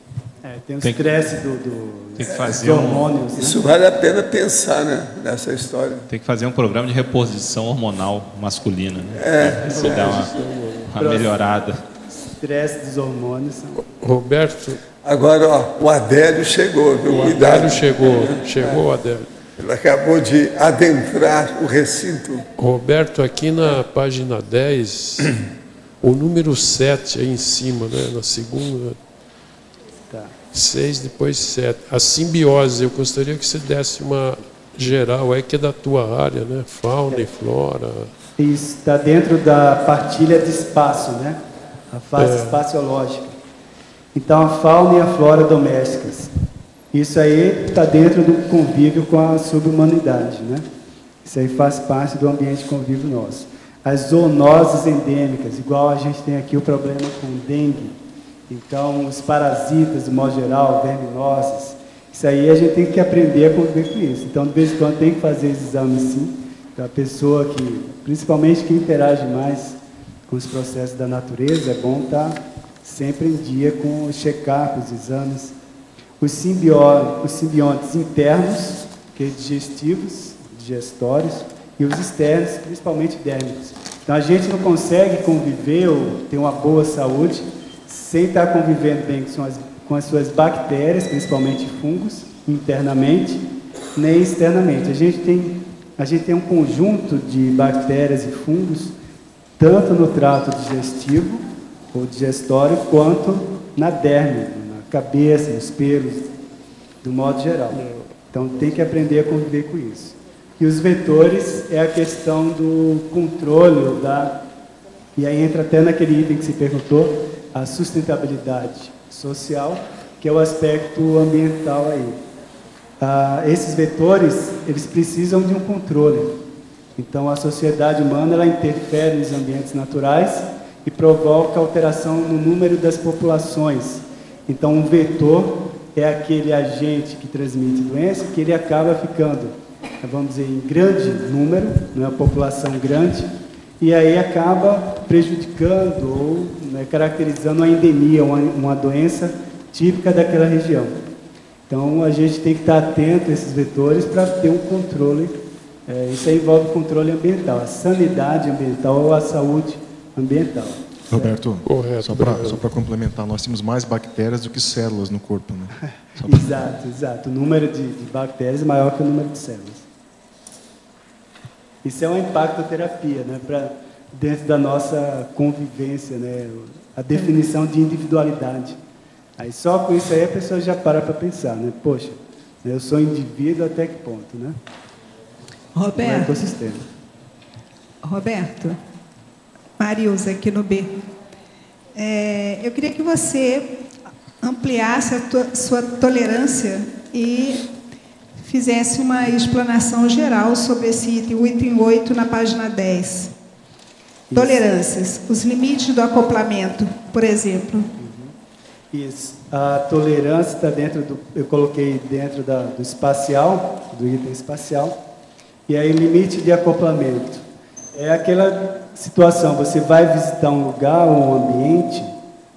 Tem o estresse dos hormônios. Isso vale a pena pensar, né, nessa história. Tem que fazer um programa de reposição hormonal masculina, né? Isso dá uma melhorada. Estresse dos hormônios. Roberto. Agora, ó, o Adélio chegou, viu? O Adélio chegou o Adélio. Ele acabou de adentrar o recinto. Roberto, aqui na página 10, o número 7 aí em cima, né, na segunda. 6, depois 7. A simbiose, eu gostaria que você desse uma geral aí, que é da tua área, né? Fauna e flora. Isso está dentro da partilha de espaço, né? A fase espaciológica. Então, a fauna e a flora domésticas. Isso aí está dentro do convívio com a subhumanidade, né? Isso aí faz parte do ambiente de convívio nosso. As zoonoses endêmicas, igual a gente tem aqui o problema com dengue. Então, os parasitas, de modo geral, verminoses, isso aí a gente tem que aprender a conviver com isso. Então, de vez em quando, tem que fazer esses exames, sim, para a pessoa que, principalmente quem interage mais com os processos da natureza, é bom estar sempre em dia com o check-up, os exames. Os simbiontes internos, que é digestivos, digestórios, e os externos, principalmente dérmicos. Então, a gente não consegue conviver ou ter uma boa saúde sem estar convivendo bem com as suas bactérias, principalmente fungos, internamente, nem externamente. A gente tem um conjunto de bactérias e fungos, tanto no trato digestivo, ou digestório, quanto na derme, na cabeça, nos pelos, do modo geral. Então, tem que aprender a conviver com isso. E os vetores é a questão do controle, e aí entra até naquele item que se perguntou, a sustentabilidade social, que é o aspecto ambiental aí. Esses vetores, eles precisam de um controle. Então, a sociedade humana, ela interfere nos ambientes naturais e provoca alteração no número das populações. Então, um vetor é aquele agente que transmite doença, que ele acaba ficando, vamos dizer, em grande número, não é uma população grande, e aí acaba prejudicando ou, né, caracterizando uma endemia, uma doença típica daquela região. Então, a gente tem que estar atento a esses vetores para ter um controle. Isso aí envolve controle ambiental, a sanidade ambiental ou a saúde ambiental. Roberto, correto, só para complementar, nós temos mais bactérias do que células no corpo, né? Exato. O número de bactérias é maior que o número de células. Isso é uma impactoterapia, né, dentro da nossa convivência, né, a definição de individualidade. Aí só com isso aí a pessoa já para pensar, né? Poxa, eu sou indivíduo até que ponto, né? Roberto. No ecossistema. Roberto, Marilza, aqui no B. Eu queria que você ampliasse a sua tolerância e fizesse uma explanação geral sobre esse item, o item 8, na página 10. Tolerâncias, os limites do acoplamento, por exemplo. Isso. A tolerância está dentro do... Eu coloquei dentro do espacial, do item espacial. E aí, limite de acoplamento. É aquela situação, você vai visitar um lugar, um ambiente,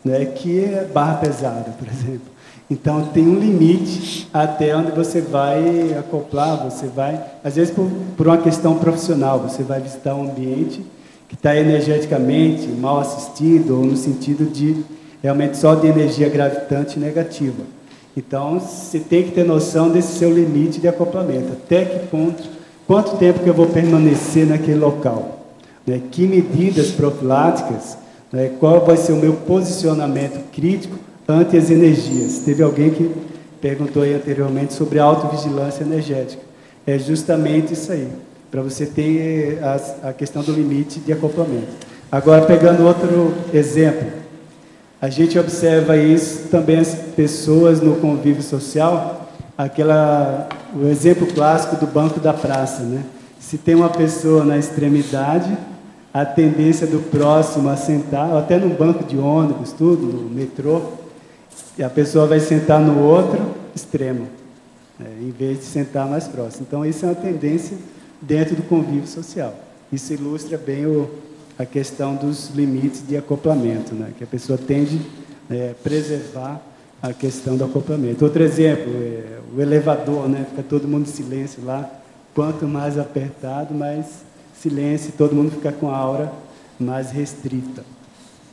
né, que é barra pesada, por exemplo. Então, tem um limite até onde você vai acoplar, você vai... Às vezes, por uma questão profissional, você vai visitar um ambiente que está energeticamente mal assistido, ou no sentido de realmente só de energia gravitante negativa. Então, você tem que ter noção desse seu limite de acoplamento. Até que ponto, quanto tempo que eu vou permanecer naquele local? Né? Que medidas profiláticas, né? Qual vai ser o meu posicionamento crítico ante as energias? Teve alguém que perguntou aí anteriormente sobre a autovigilância energética. É justamente isso aí, para você ter a questão do limite de acoplamento. Agora, pegando outro exemplo, a gente observa isso também as pessoas no convívio social, o exemplo clássico do banco da praça, né? Se tem uma pessoa na extremidade, a tendência do próximo a sentar, ou até no banco de ônibus, tudo, no metrô, e a pessoa vai sentar no outro extremo, em vez de sentar mais próximo. Então, isso é uma tendência dentro do convívio social. Isso ilustra bem a questão dos limites de acoplamento, né? Que a pessoa tende a preservar a questão do acoplamento. Outro exemplo, o elevador, né? Fica todo mundo em silêncio lá. Quanto mais apertado, mais silêncio, todo mundo fica com a aura mais restrita.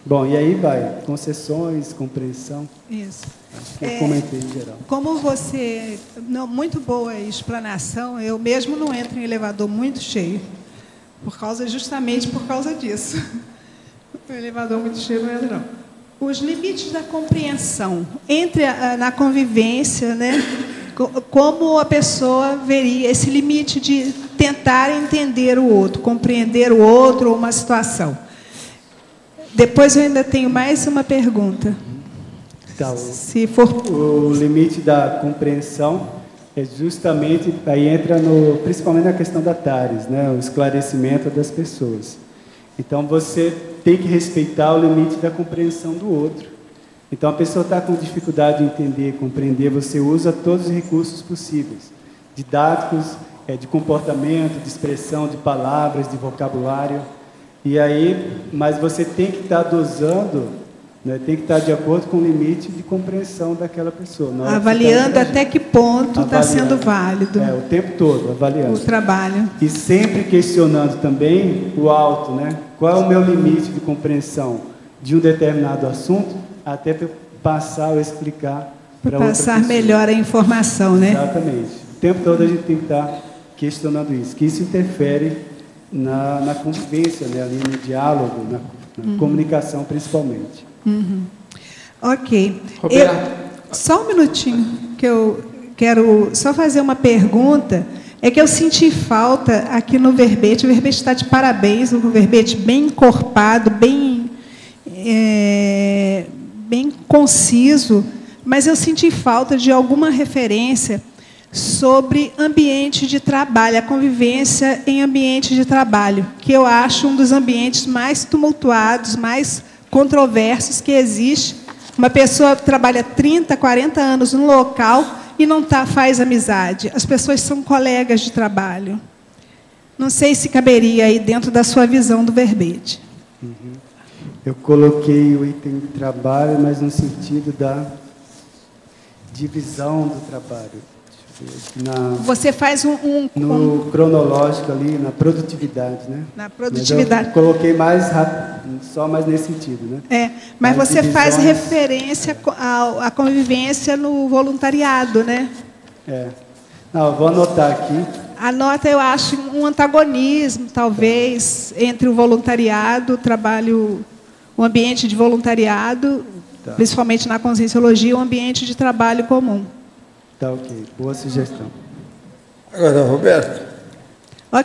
Bom, e aí vai, concessões, compreensão. Isso. Acho que eu comentei em geral. Como você... muito boa explanação, eu mesmo não entro em elevador muito cheio. Justamente por causa disso. O elevador muito cheio não entra, não. Os limites da compreensão na convivência, né? Como a pessoa veria esse limite de tentar entender o outro, compreender o outro ou uma situação. Depois eu ainda tenho mais uma pergunta. Tá, se for... O limite da compreensão é justamente, aí entra principalmente na questão da TARES, né, o esclarecimento das pessoas. Então, você tem que respeitar o limite da compreensão do outro. Então, a pessoa está com dificuldade de entender, compreender, você usa todos os recursos possíveis, didáticos, de comportamento, de expressão, de palavras, de vocabulário. E aí, mas você tem que estar dosando, né, tem que estar de acordo com o limite de compreensão daquela pessoa. Avaliando até que ponto está sendo válido. O tempo todo, avaliando. O trabalho. E sempre questionando também o alto, né? Qual é o meu limite de compreensão de um determinado assunto, até para passar ou explicar para outra pessoa. Passar melhor a informação, né? Exatamente. O tempo todo a gente tem que estar questionando isso, que isso interfere na convivência, né? Ali no diálogo, na comunicação principalmente. Uhum. Ok. Só um minutinho, que eu quero só fazer uma pergunta. É que eu senti falta aqui no verbete. O verbete está de parabéns, um verbete bem encorpado, bem conciso, mas eu senti falta de alguma referência sobre ambiente de trabalho, a convivência em ambiente de trabalho, que eu acho um dos ambientes mais tumultuados, mais controversos que existe. Uma pessoa trabalha 30, 40 anos no local e não faz amizade. As pessoas são colegas de trabalho. não sei se caberia aí dentro da sua visão do verbete. Eu coloquei o item de trabalho, mas no sentido da divisão do trabalho. Você faz no cronológico ali, na produtividade, né? Na produtividade. Eu coloquei mais rápido, só mais nesse sentido, né? Mas você faz referência à convivência no voluntariado, né? Não, eu vou anotar aqui. Anota, eu acho, um antagonismo, talvez, entre o voluntariado, o ambiente de voluntariado, principalmente na conscienciologia, o ambiente de trabalho comum. Tá, ok. Boa sugestão. Agora, Roberto,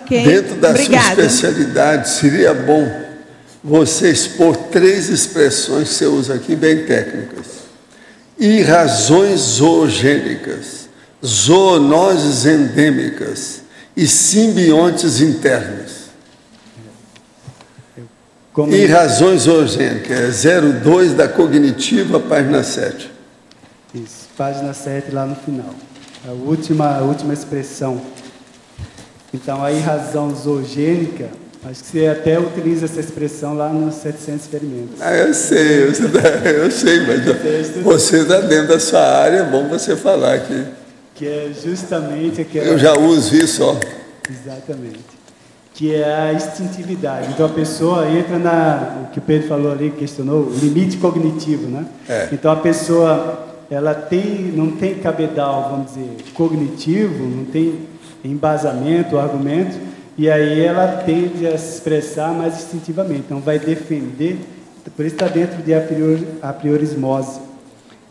dentro da sua especialidade, seria bom você expor 3 expressões que você usa aqui, bem técnicas. Irrazões zoogênicas, zoonoses endêmicas e simbiontes internos. Irrazões zoogênicas, 02 da Cognitiva, página 7. Isso, página 7, lá no final. A última expressão. Então, a irrazão zoogênica, acho que você até utiliza essa expressão lá nos 700 experimentos. Eu sei, mas você está dentro da sua área, é bom você falar aqui. Que é justamente aquela... Eu já uso isso, ó. Exatamente. Que é a instintividade. Então, a pessoa entra o que o Pedro falou ali, questionou, o limite cognitivo, né? Então, a pessoa... ela não tem cabedal, vamos dizer, cognitivo, não tem embasamento, argumento, e aí ela tende a se expressar mais instintivamente. Então, vai defender, por isso está dentro de a priorismose.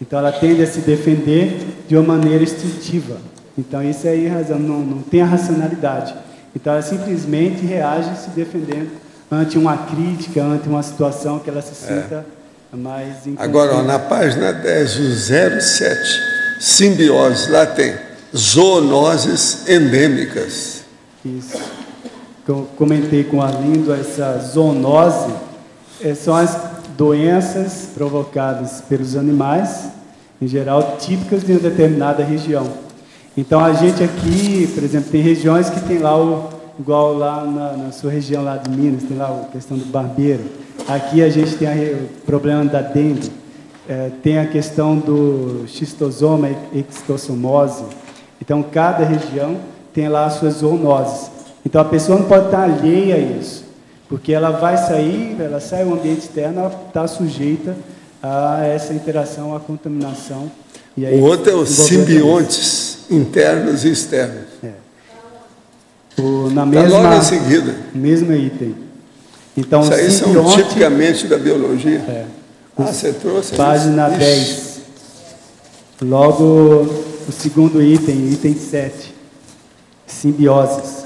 Então, ela tende a se defender de uma maneira instintiva. Então, isso aí não tem a racionalidade. Então, ela simplesmente reage se defendendo ante uma crítica, ante uma situação que ela se sinta... Agora, na página 10, o 07, simbiose, lá tem zoonoses endêmicas. Isso. Eu comentei com a Arlindo, essa zoonose são as doenças provocadas pelos animais, em geral, típicas de uma determinada região. Então, a gente aqui, por exemplo, tem regiões que tem lá, igual lá na sua região lá de Minas, tem lá a questão do barbeiro. Aqui a gente tem o problema da dengue, tem a questão do xistosoma e extossomose. Então, cada região tem lá as suas zoonoses. Então, a pessoa não pode estar alheia a isso, porque ela vai sair, ela sai ao ambiente externo, ela está sujeita a essa interação, a contaminação. E aí, o outro é os simbiontes internos e externos. Logo em seguida. Mesmo item. Então, isso aí são tipicamente da biologia. Você trouxe página 10. Logo, o segundo item 7. Simbioses.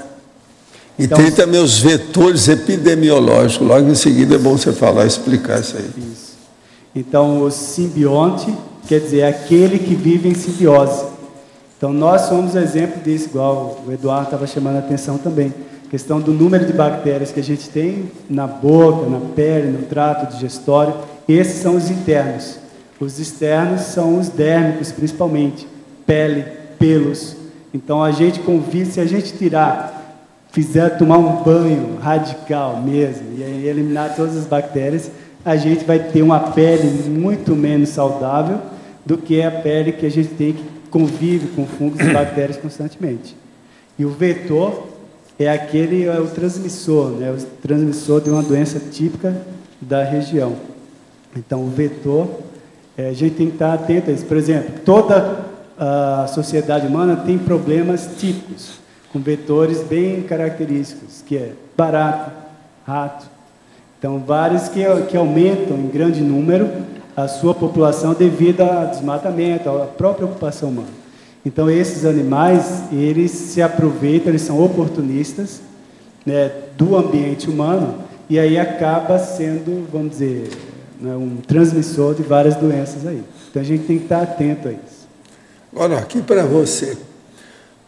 Então, tem também os vetores epidemiológicos. Logo em seguida é bom você explicar isso aí. Isso. Então, o simbionte quer dizer aquele que vive em simbiose. Então, nós somos exemplo disso, igual o Eduardo estava chamando a atenção também. Questão do número de bactérias que a gente tem na boca, na pele, no trato digestório. Esses são os internos. Os externos são os dérmicos, principalmente. Pele, pelos. Então, a gente convive, se a gente tomar um banho radical mesmo, e aí eliminar todas as bactérias, a gente vai ter uma pele muito menos saudável do que a pele que a gente tem que convive com fungos e bactérias constantemente. E o vetor é o transmissor, né? O transmissor de uma doença típica da região. Então, o vetor, a gente tem que estar atento a isso. Por exemplo, toda a sociedade humana tem problemas típicos, com vetores bem característicos, que é barato, rato. Então, vários que aumentam em grande número a sua população devido ao desmatamento, à própria ocupação humana. Então, esses animais, eles se aproveitam, eles são oportunistas, né, do ambiente humano, e aí acaba sendo, vamos dizer, né, um transmissor de várias doenças aí. Então, a gente tem que estar atento a isso. Agora, aqui para você.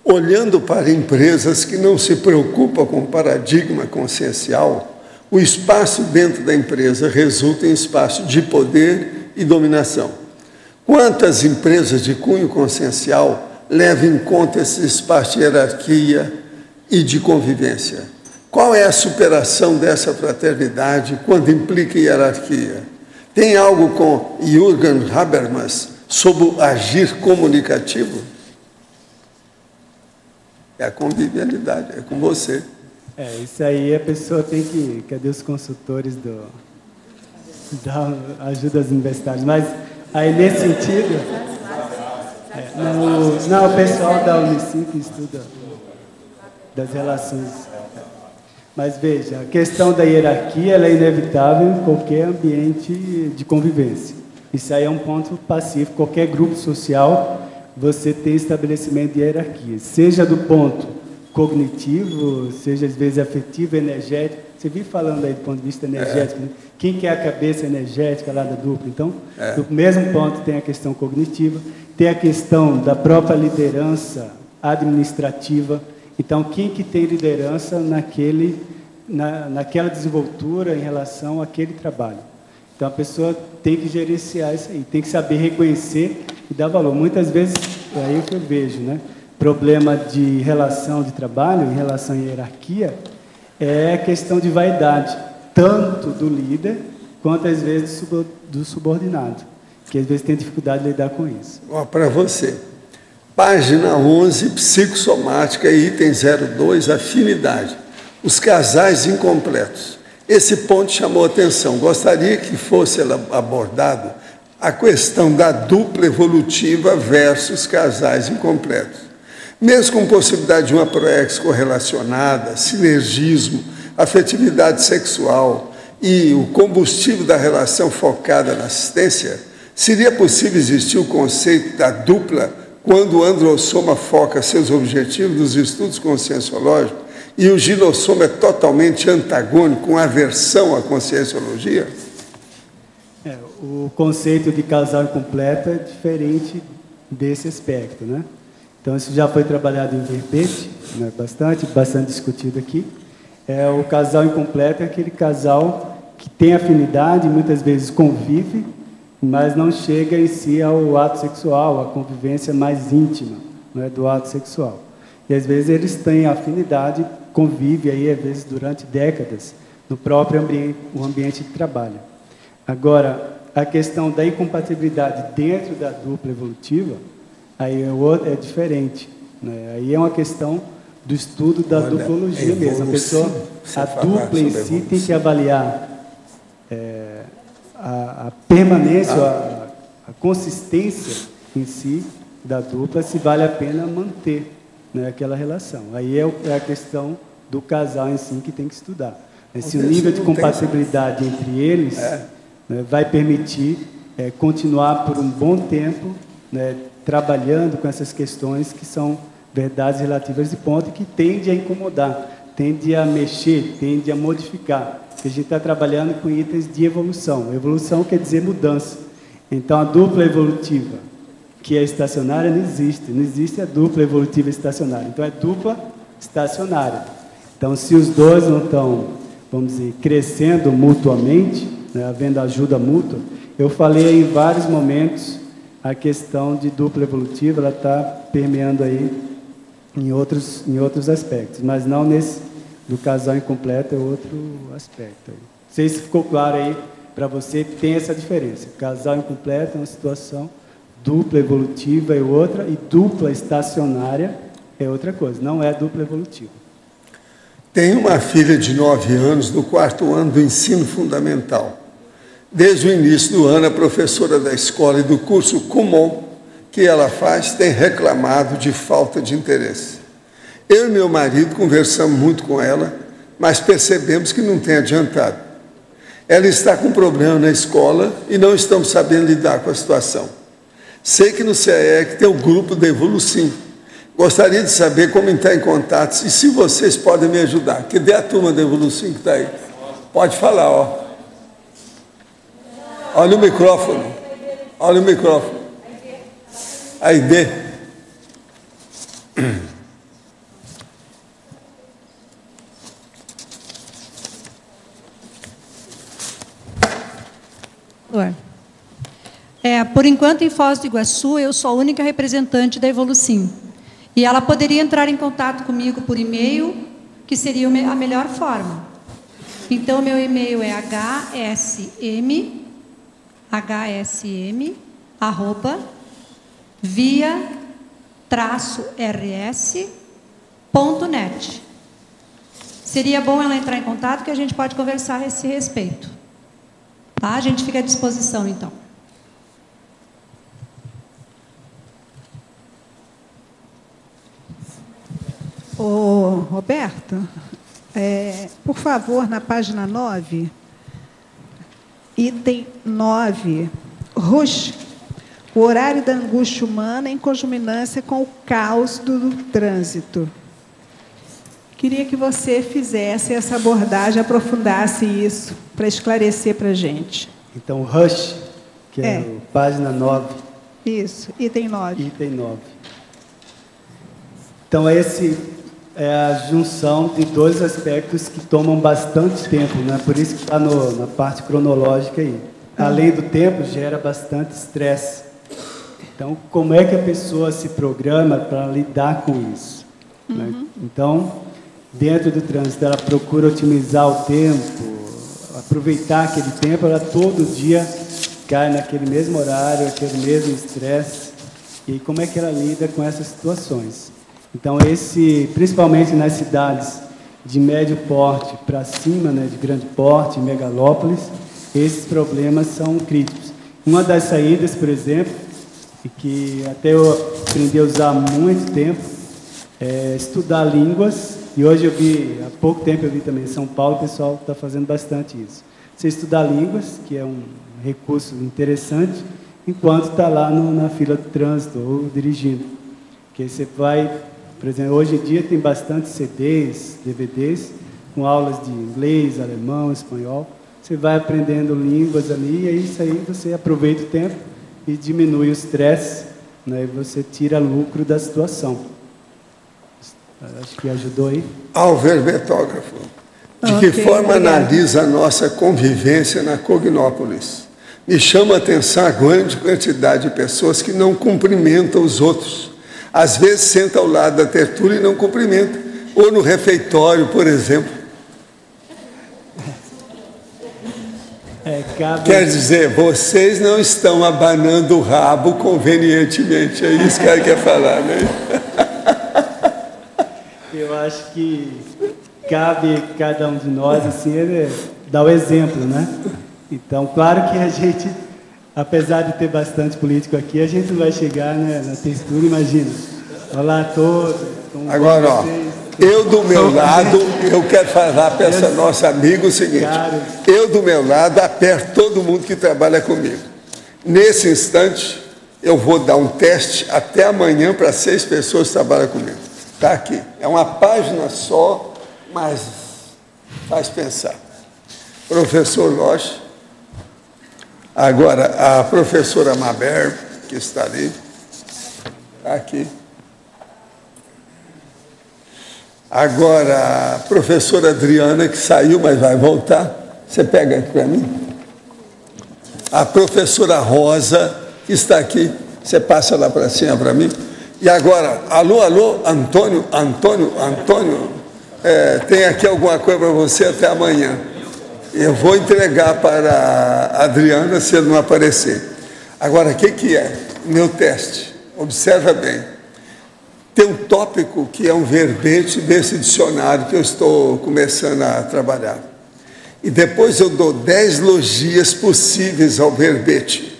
Olhando para empresas que não se preocupam com o paradigma consciencial, o espaço dentro da empresa resulta em espaço de poder e dominação. Quantas empresas de cunho consciencial levam em conta esse espaço de hierarquia e de convivência? Qual é a superação dessa fraternidade quando implica hierarquia? Tem algo com Jürgen Habermas sobre o agir comunicativo? É a convivialidade, é com você. Isso aí a pessoa tem que... Cadê os consultores da ajuda às universidades? Mas aí, nesse sentido... Não, o pessoal da Unicip estuda das relações. Mas veja, a questão da hierarquia ela é inevitável em qualquer ambiente de convivência. Isso aí é um ponto pacífico. Qualquer grupo social, você tem estabelecimento de hierarquia. Seja do ponto cognitivo, seja às vezes afetivo, energético. Você vive falando aí do ponto de vista energético, né? Quem que é a cabeça energética lá da dupla? Então, do mesmo ponto tem a questão cognitiva, tem a questão da própria liderança administrativa. Então, quem que tem liderança naquela desenvoltura em relação àquele trabalho? Então, a pessoa tem que gerenciar isso aí, tem que saber reconhecer e dar valor. Muitas vezes, é aí que eu vejo, né? Problema de relação de trabalho, em relação à hierarquia, é questão de vaidade, tanto do líder, quanto às vezes do subordinado, que às vezes tem dificuldade de lidar com isso. Para você. Página 11, psicossomática, item 02, afinidade. Os casais incompletos. Esse ponto chamou a atenção. Gostaria que fosse abordado a questão da dupla evolutiva versus casais incompletos. Mesmo com possibilidade de uma proex correlacionada, sinergismo, afetividade sexual e o combustível da relação focada na assistência, seria possível existir o conceito da dupla quando o androssoma foca seus objetivos dos estudos conscienciológicos e o ginossoma é totalmente antagônico, com aversão à conscienciologia? O conceito de casal incompleto é diferente desse aspecto, né? Então, isso já foi trabalhado em verbete, né? bastante discutido aqui. O casal incompleto é aquele casal que tem afinidade, muitas vezes convive, mas não chega em si ao ato sexual, à convivência mais íntima, não é, do ato sexual. E às vezes eles têm afinidade, convivem aí às vezes durante décadas no próprio ambiente de trabalho. Agora, a questão da incompatibilidade dentro da dupla evolutiva, aí é diferente, né? Aí é uma questão do estudo da duplologia mesmo. A dupla em si tem que avaliar a permanência, a consistência em si da dupla, se vale a pena manter, né, aquela relação. Aí é a questão do casal em si que tem que estudar. Se o nível de compatibilidade entre eles né, vai permitir continuar por um bom tempo, né, trabalhando com essas questões que são verdades relativas de ponto e que tende a incomodar, tende a mexer, tende a modificar. A gente está trabalhando com itens de evolução. Evolução quer dizer mudança. Então, a dupla evolutiva, que é estacionária, não existe a dupla evolutiva estacionária. Então, é dupla estacionária. Então, se os dois não estão, vamos dizer, crescendo mutuamente, né, havendo ajuda mútua, eu falei em vários momentos a questão de dupla evolutiva, ela está permeando aí em outros aspectos, mas não nesse do casal incompleto, é outro aspecto. Não sei se ficou claro aí para você que tem essa diferença. Casal incompleto é uma situação, dupla evolutiva é outra, e dupla estacionária é outra coisa, não é dupla evolutiva. Tenho uma filha de 9 anos no 4º ano do ensino fundamental. Desde o início do ano, a professora da escola e do curso Kumon que ela faz tem reclamado de falta de interesse. Eu e meu marido conversamos muito com ela, mas percebemos que não tem adiantado. Ela está com problema na escola e não estamos sabendo lidar com a situação. Sei que no CEEC tem o grupo da Evolucim. Gostaria de saber como entrar em contato e se vocês podem me ajudar. Cadê a turma da Evolucim que está aí? Pode falar, ó. Olha o microfone. Olha o microfone. A ID. Por enquanto, em Foz do Iguaçu, eu sou a única representante da Evolucim. E ela poderia entrar em contato comigo por e-mail que seria a melhor forma. Então, meu e-mail é hsm@via-rs.net. Seria bom ela entrar em contato, que a gente pode conversar a esse respeito. Tá? A gente fica à disposição, então. Ô, Roberto, por favor, na página 9, item 9, RUSH, o horário da angústia humana em conjuminância com o caos do trânsito. Queria que você fizesse essa abordagem, aprofundasse isso, para esclarecer para a gente. Então, RUSH, que é página 9. Isso, item 9. Item 9. Então, esse é a junção de dois aspectos que tomam bastante tempo, né? Por isso que está na parte cronológica aí. Além do tempo, gera bastante estresse. Então, como é que a pessoa se programa para lidar com isso? Né? Então, dentro do trânsito, ela procura otimizar o tempo, aproveitar aquele tempo, ela todo dia cai naquele mesmo horário, aquele mesmo estresse. E como é que ela lida com essas situações? Então, principalmente nas cidades de médio porte para cima, né, de grande porte, megalópolis, esses problemas são críticos. Uma das saídas, por exemplo, e que até eu aprendi a usar há muito tempo, é estudar línguas. E hoje há pouco tempo eu vi também em São Paulo, o pessoal está fazendo bastante isso. Você estudar línguas, que é um recurso interessante, enquanto está lá na fila do trânsito ou dirigindo. Porque você vai... Por exemplo, hoje em dia tem bastante CDs, DVDs, com aulas de inglês, alemão, espanhol. Você vai aprendendo línguas ali, e aí isso aí você aproveita o tempo e diminui o estresse, né? E você tira lucro da situação. Acho que ajudou aí. Ao verbetógrafo, de que forma analisa a nossa convivência na Cognópolis? Me chama a atenção a grande quantidade de pessoas que não cumprimentam os outros. Às vezes senta ao lado da tertúlia e não cumprimenta. Ou no refeitório, por exemplo. Quer dizer, vocês não estão abanando o rabo convenientemente. É isso que ela quer falar, né? Eu acho que cabe cada um de nós assim, dar o exemplo, né? Então, claro que a gente... Apesar de ter bastante político aqui, a gente não vai chegar, né, na textura, imagina. Olá a todos. Agora, ó, eu do meu lado, eu quero falar para essa nossa amiga o seguinte. Eu do meu lado aperto todo mundo que trabalha comigo. Nesse instante, eu vou dar um teste até amanhã para 6 pessoas que trabalham comigo. Está aqui. É uma página só, mas faz pensar. Professor Loche. Agora, a professora Maber, que está ali, está aqui. Agora, a professora Adriana, que saiu, mas vai voltar. Você pega aqui para mim. A professora Rosa, que está aqui. Você passa lá para cima para mim. E agora, alô, Antônio, tem aqui alguma coisa para você até amanhã. Eu vou entregar para a Adriana se ele não aparecer. Agora, o que é? Meu teste. Observa bem. Tem um tópico que é um verbete desse dicionário que eu estou começando a trabalhar. E depois eu dou 10 logias possíveis ao verbete.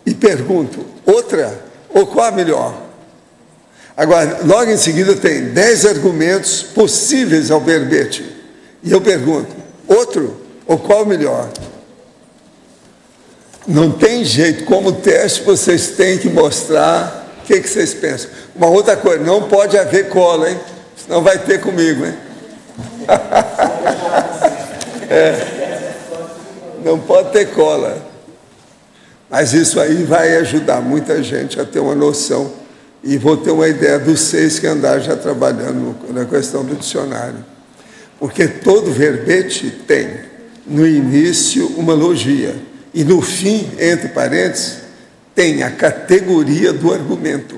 E pergunto, outra ou qual a melhor? Agora, logo em seguida tem 10 argumentos possíveis ao verbete. E eu pergunto, outro ou qual melhor? Não tem jeito, como teste vocês têm que mostrar o que vocês pensam. Uma outra coisa, não pode haver cola, hein? Senão vai ter comigo, hein? Não pode ter cola. Mas isso aí vai ajudar muita gente a ter uma noção. E vou ter uma ideia dos 6 que andaram já trabalhando na questão do dicionário. Porque todo verbete tem no início uma logia e no fim, entre parênteses, tem a categoria do argumento.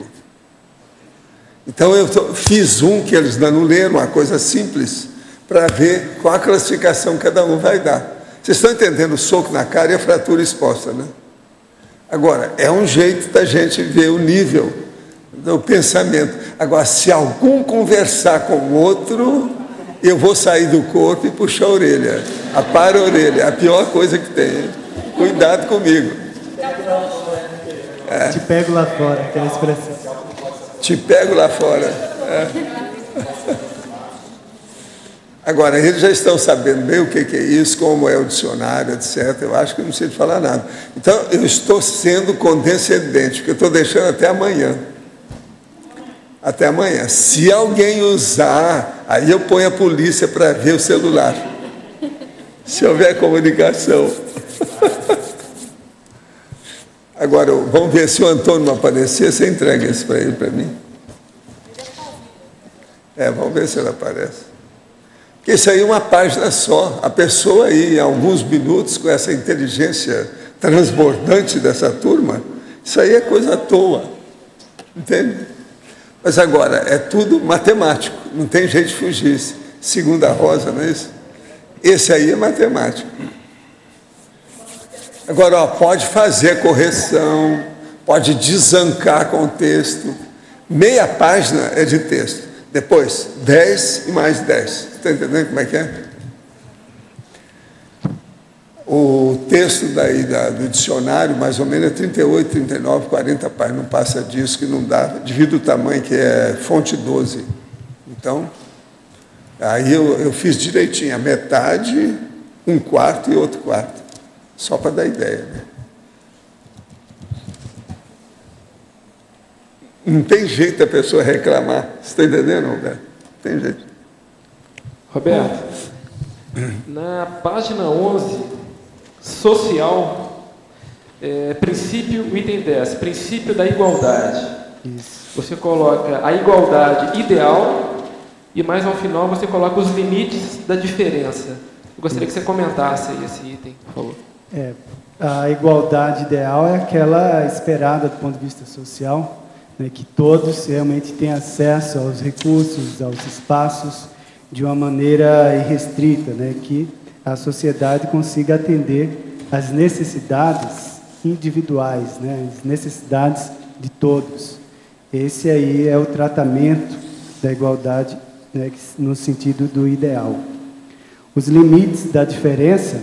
Então, eu fiz um que eles não leram, uma coisa simples, para ver qual a classificação cada um vai dar. Vocês estão entendendo o soco na cara e a fratura exposta, né? Agora, é um jeito da gente ver o nível do pensamento. Agora, se algum conversar com o outro, eu vou sair do corpo e puxar a orelha. Apara a orelha, é a pior coisa que tem. Cuidado comigo. Te pego lá fora, aquela expressão. Te pego lá fora. Agora, eles já estão sabendo bem o que é isso, como é o dicionário, etc. Eu acho que não preciso falar nada. Então, eu estou sendo condescendente, porque eu estou deixando até amanhã. Até amanhã. Se alguém usar, aí eu ponho a polícia para ver o celular. Se houver comunicação. Agora, vamos ver se o Antônio não aparecer, você entrega isso para ele, para mim. Vamos ver se ele aparece. Porque isso aí é uma página só. A pessoa aí, em alguns minutos, com essa inteligência transbordante dessa turma, isso aí é coisa à toa. Entende? Mas agora, é tudo matemático, não tem jeito de fugir. Segundo a Rosa, não é isso? Esse aí é matemático. Agora, pode fazer correção, pode desancar com o texto. Meia página é de texto. Depois, 10 e mais 10. Está entendendo como é que é? O texto do dicionário, mais ou menos, é 38, 39, 40 páginas. Não passa disso, que não dá. Devido ao tamanho, que é fonte 12. Então, aí eu fiz direitinho. A metade, um quarto e outro quarto. Só para dar ideia, né? Não tem jeito a pessoa reclamar. Você está entendendo, Roberto? Não tem jeito. Roberto, na página 11, social, princípio, item 10, princípio da igualdade. Isso. Você coloca a igualdade ideal e mais ao final você coloca os limites da diferença. Eu gostaria que você comentasse aí esse item, por favor. A igualdade ideal é aquela esperada do ponto de vista social, né, que todos realmente têm acesso aos recursos, aos espaços, de uma maneira irrestrita, né, que a sociedade consiga atender às necessidades individuais, né, as necessidades de todos. Esse aí é o tratamento da igualdade, né, no sentido do ideal. Os limites da diferença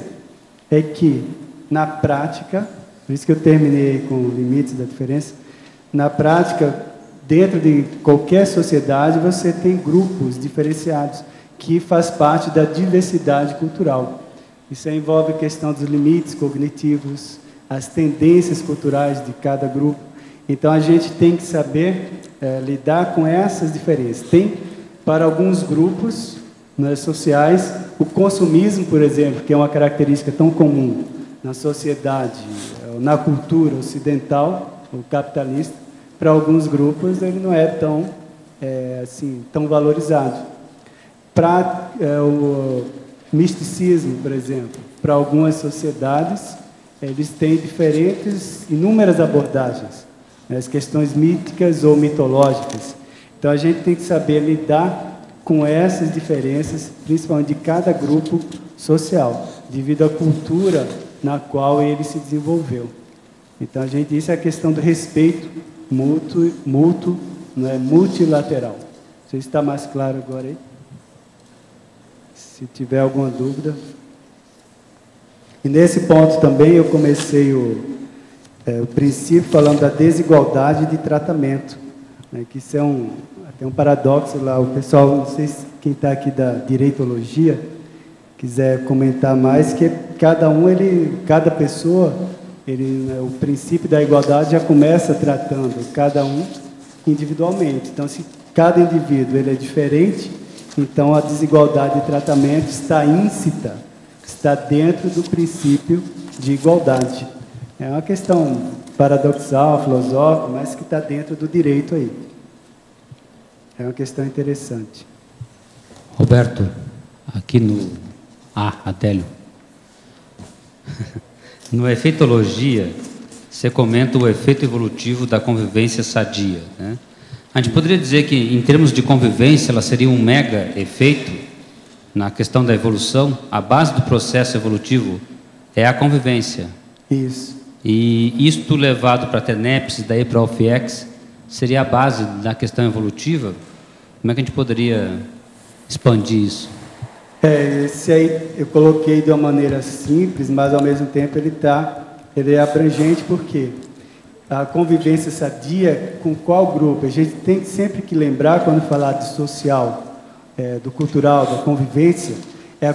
é que, na prática, por isso que eu terminei com limites da diferença, na prática, dentro de qualquer sociedade, você tem grupos diferenciados, que faz parte da diversidade cultural. Isso envolve a questão dos limites cognitivos, as tendências culturais de cada grupo. Então, a gente tem que saber lidar com essas diferenças. Tem, para alguns grupos, né, sociais, o consumismo, por exemplo, que é uma característica tão comum na sociedade, na cultura ocidental, ou capitalista, para alguns grupos ele não é tão, tão valorizado. Para o misticismo, por exemplo, para algumas sociedades, eles têm inúmeras abordagens, né, as questões míticas ou mitológicas. Então, a gente tem que saber lidar com essas diferenças, principalmente de cada grupo social, devido à cultura na qual ele se desenvolveu. Então, isso é a questão do respeito mútuo, não é multilateral. Não sei se está mais claro agora aí. Se tiver alguma dúvida. E nesse ponto também eu comecei o princípio falando da desigualdade de tratamento, né, que isso é tem um paradoxo lá. O pessoal, não sei se quem está aqui da direitologia quiser comentar mais, que cada pessoa, o princípio da igualdade já começa tratando cada um individualmente. Então, se cada indivíduo ele é diferente, então a desigualdade de tratamento está íncita, está dentro do princípio de igualdade. É uma questão paradoxal, filosófica, mas que está dentro do direito aí. É uma questão interessante. Roberto, aqui no... Adélio. No Efeitologia, você comenta o efeito evolutivo da convivência sadia, né? A gente poderia dizer que, em termos de convivência, ela seria um mega efeito na questão da evolução. A base do processo evolutivo é a convivência. Isso. E isto levado para a TENEPS e daí para a UFIEX seria a base da questão evolutiva. Como é que a gente poderia expandir isso? Esse aí eu coloquei de uma maneira simples, mas ao mesmo tempo ele é abrangente, porque a convivência sadia com qual grupo? A gente tem sempre que lembrar, quando falar de social, do cultural, da convivência, é a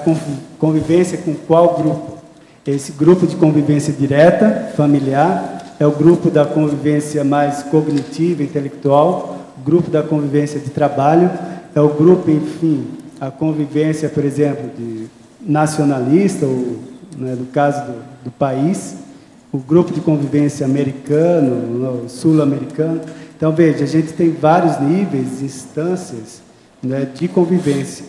convivência com qual grupo? Esse grupo de convivência direta, familiar, é o grupo da convivência mais cognitiva, intelectual, grupo da convivência de trabalho, é o grupo, enfim, a convivência, por exemplo, de nacionalista, ou, né, no caso do país, o grupo de convivência americano, sul-americano. Então, veja, a gente tem vários níveis, instâncias, né, de convivência.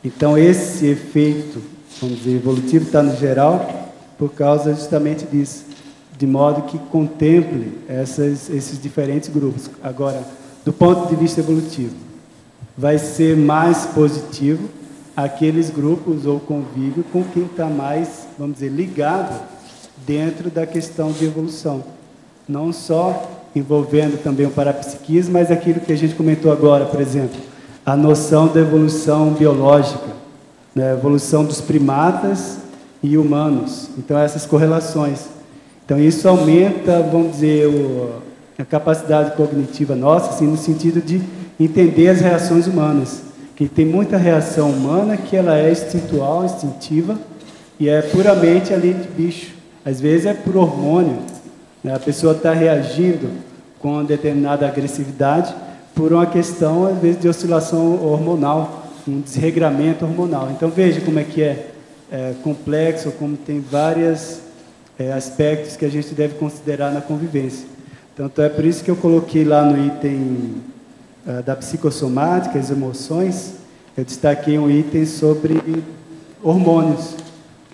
Então, esse efeito, vamos dizer, evolutivo está no geral por causa justamente disso, de modo que contemple esses diferentes grupos. Agora, do ponto de vista evolutivo, vai ser mais positivo aqueles grupos ou convívio com quem está mais, vamos dizer, ligado dentro da questão de evolução. Não só envolvendo também o parapsiquismo, mas aquilo que a gente comentou agora, por exemplo, a noção da evolução biológica, né, a evolução dos primatas e humanos. Então, essas correlações. Então, isso aumenta, vamos dizer, a capacidade cognitiva nossa, assim, no sentido de entender as reações humanas. Que tem muita reação humana que ela é instintual, instintiva, e é puramente ali de bicho. Às vezes é por hormônio, né? A pessoa está reagindo com uma determinada agressividade por uma questão, às vezes, de oscilação hormonal, um desregramento hormonal. Então, veja como é que é complexo, como tem vários aspectos que a gente deve considerar na convivência. Então, é por isso que eu coloquei lá no item da psicossomática, as emoções, eu destaquei um item sobre hormônios.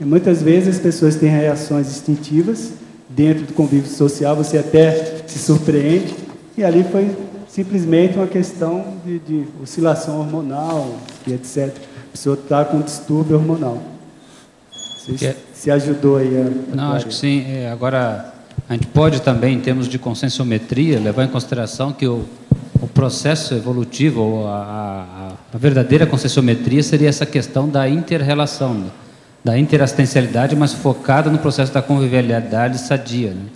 E muitas vezes as pessoas têm reações instintivas dentro do convívio social, você até se surpreende, e ali foi simplesmente uma questão de oscilação hormonal, e etc. A pessoa está com distúrbio hormonal. Se ajudou aí a Não, acho que sim. Agora, a gente pode também, em termos de conscienciometria, levar em consideração que o processo evolutivo, ou a verdadeira conscienciometria, seria essa questão da inter-relação, da interassistencialidade, mas focada no processo da convivialidade sadia, né?